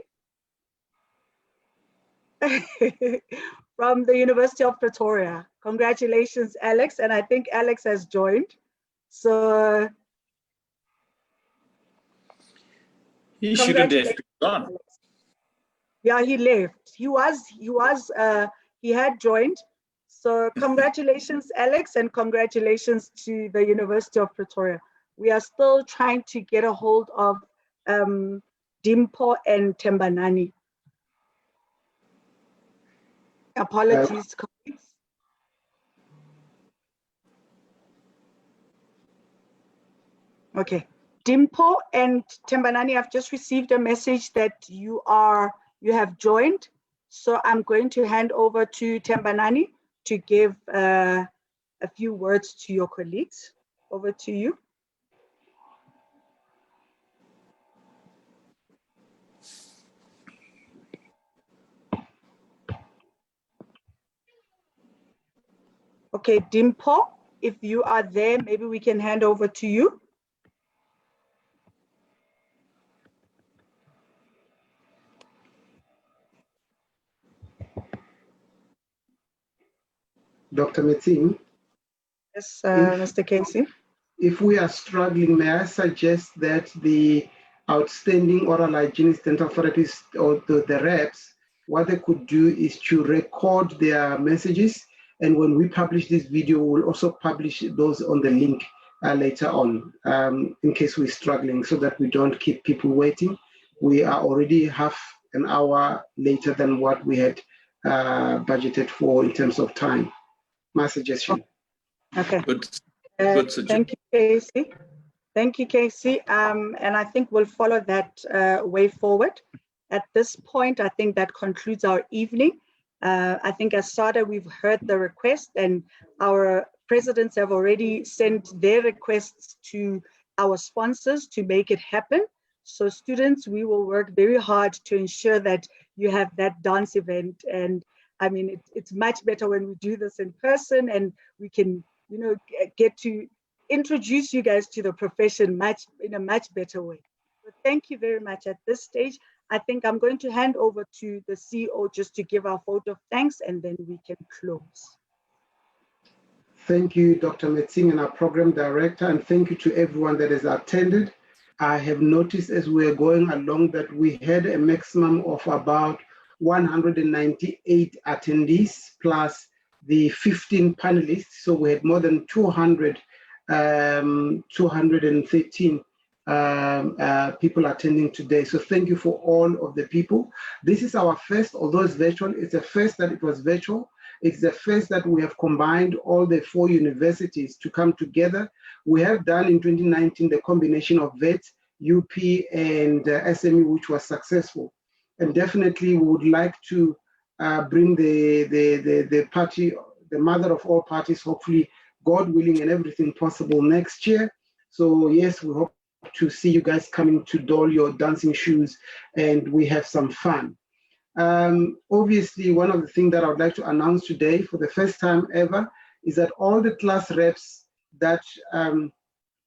A: From the University of Pretoria. Congratulations, Alex. And I think Alex has joined. So
T: he shouldn't have gone.
A: Yeah, he left. He had joined. So congratulations, Alex, and congratulations to the University of Pretoria. We are still trying to get a hold of Dimpo and Tembanani. Apologies, colleagues. Okay, Dimpo and Tembanani, I've just received a message that you have joined. So I'm going to hand over to Tembanani to give a few words to your colleagues. Over to you. Okay, Dimpo, if you are there, maybe we can hand over to you.
B: Dr. Metzing?
A: Yes, Mr. Casey.
B: If we are struggling, may I suggest that the outstanding oral hygienist, dental therapists, or the reps, what they could do is to record their messages. And when we publish this video, we'll also publish those on the link later on, in case we're struggling, so that we don't keep people waiting. We are already half an hour later than what we had budgeted for in terms of time. My suggestion.
A: Okay.
T: Good suggestion.
A: Thank you, Casey. Thank you, Casey. And I think we'll follow that way forward. At this point, I think that concludes our evening. I think as SADA, we've heard the request, and our presidents have already sent their requests to our sponsors to make it happen. So students, we will work very hard to ensure that you have that dance event. And I mean, it's much better when we do this in person, and we can, get to introduce you guys to the profession in a much better way. So thank you very much. At this stage, I think I'm going to hand over to the CEO just to give our vote of thanks, and then we can close.
B: Thank you, Dr. Metzing, and our program director, and thank you to everyone that has attended. I have noticed as we're going along that we had a maximum of about 198 attendees plus the 15 panelists. So we had more than 213 people attending today. So thank you for all of the people. This is our first, although it's virtual, it's the first that it was virtual. It's the first that we have combined all the 4 universities to come together. We have done in 2019 the combination of VET, UP, and SMU, which was successful. And definitely we would like to bring the party, the mother of all parties, hopefully, God willing, and everything possible next year. So yes, we hope to see you guys coming to doll your dancing shoes and we have some fun. Obviously, one of the things that I would like to announce today for the first time ever is that all the class reps that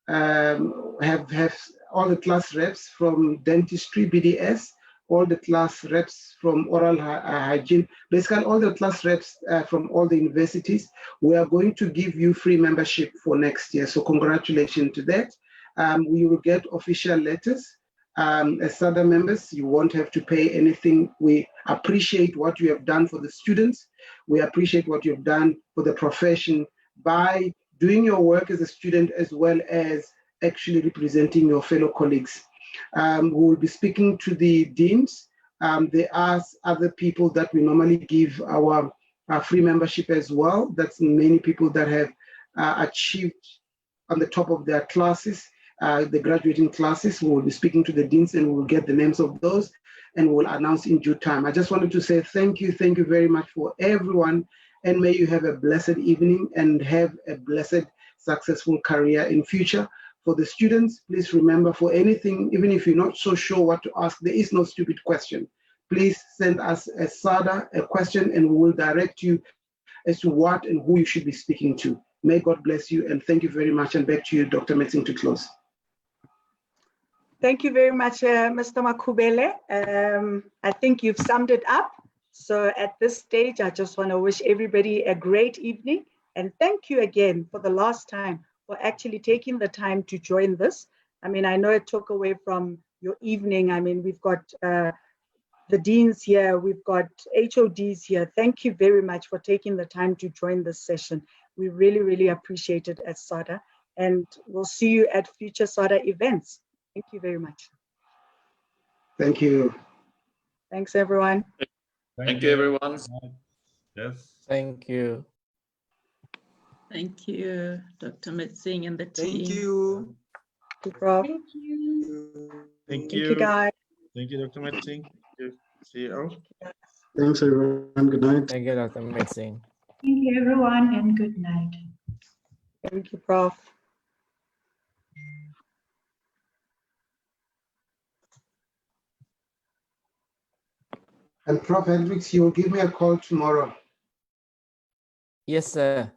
B: have all the class reps from dentistry, BDS, all the class reps from oral hygiene, basically all the class reps from all the universities, we are going to give you free membership for next year. So congratulations to that. We will get official letters. As SADA members, you won't have to pay anything. We appreciate what you have done for the students. We appreciate what you've done for the profession by doing your work as a student as well as actually representing your fellow colleagues. We will be speaking to the deans. There are other people that we normally give our free membership as well. That's many people that have achieved on the top of their classes. The graduating classes. We will be speaking to the deans and we will get the names of those and we'll announce in due time. I just wanted to say thank you very much for everyone, and may you have a blessed evening and have a blessed, successful career in future. For the students, please remember, for anything, even if you're not so sure what to ask, there is no stupid question. Please send us a SADA, a question, and we will direct you as to what and who you should be speaking to. May God bless you, and thank you very much. And back to you, Dr. Metsing, to close.
A: Thank you very much, Mr. Makhubele. I think you've summed it up. So at this stage, I just want to wish everybody a great evening. And thank you again for the last time for actually taking the time to join this. I mean, I know it took away from your evening. I mean, we've got the deans here, we've got HODs here. Thank you very much for taking the time to join this session. We really, really appreciate it at SADA. And we'll see you at future SADA events. Thank you very much.
B: Thank you.
A: Thanks, everyone.
T: Thank you, everyone.
S: Yes.
G: Thank you.
R: Thank you, Dr. Metsing and the team.
C: Thank you.
A: Thank you.
C: Thank you.
A: Thank you, guys.
C: Thank you, Dr. Metsing. Thank you, CEO.
B: Thanks, everyone. Good night.
G: Thank you, Dr. Metsing.
F: Thank you, everyone, and good night.
A: Thank you, Prof.
B: And Prof. Hendricks, you will give me a call tomorrow.
G: Yes, sir.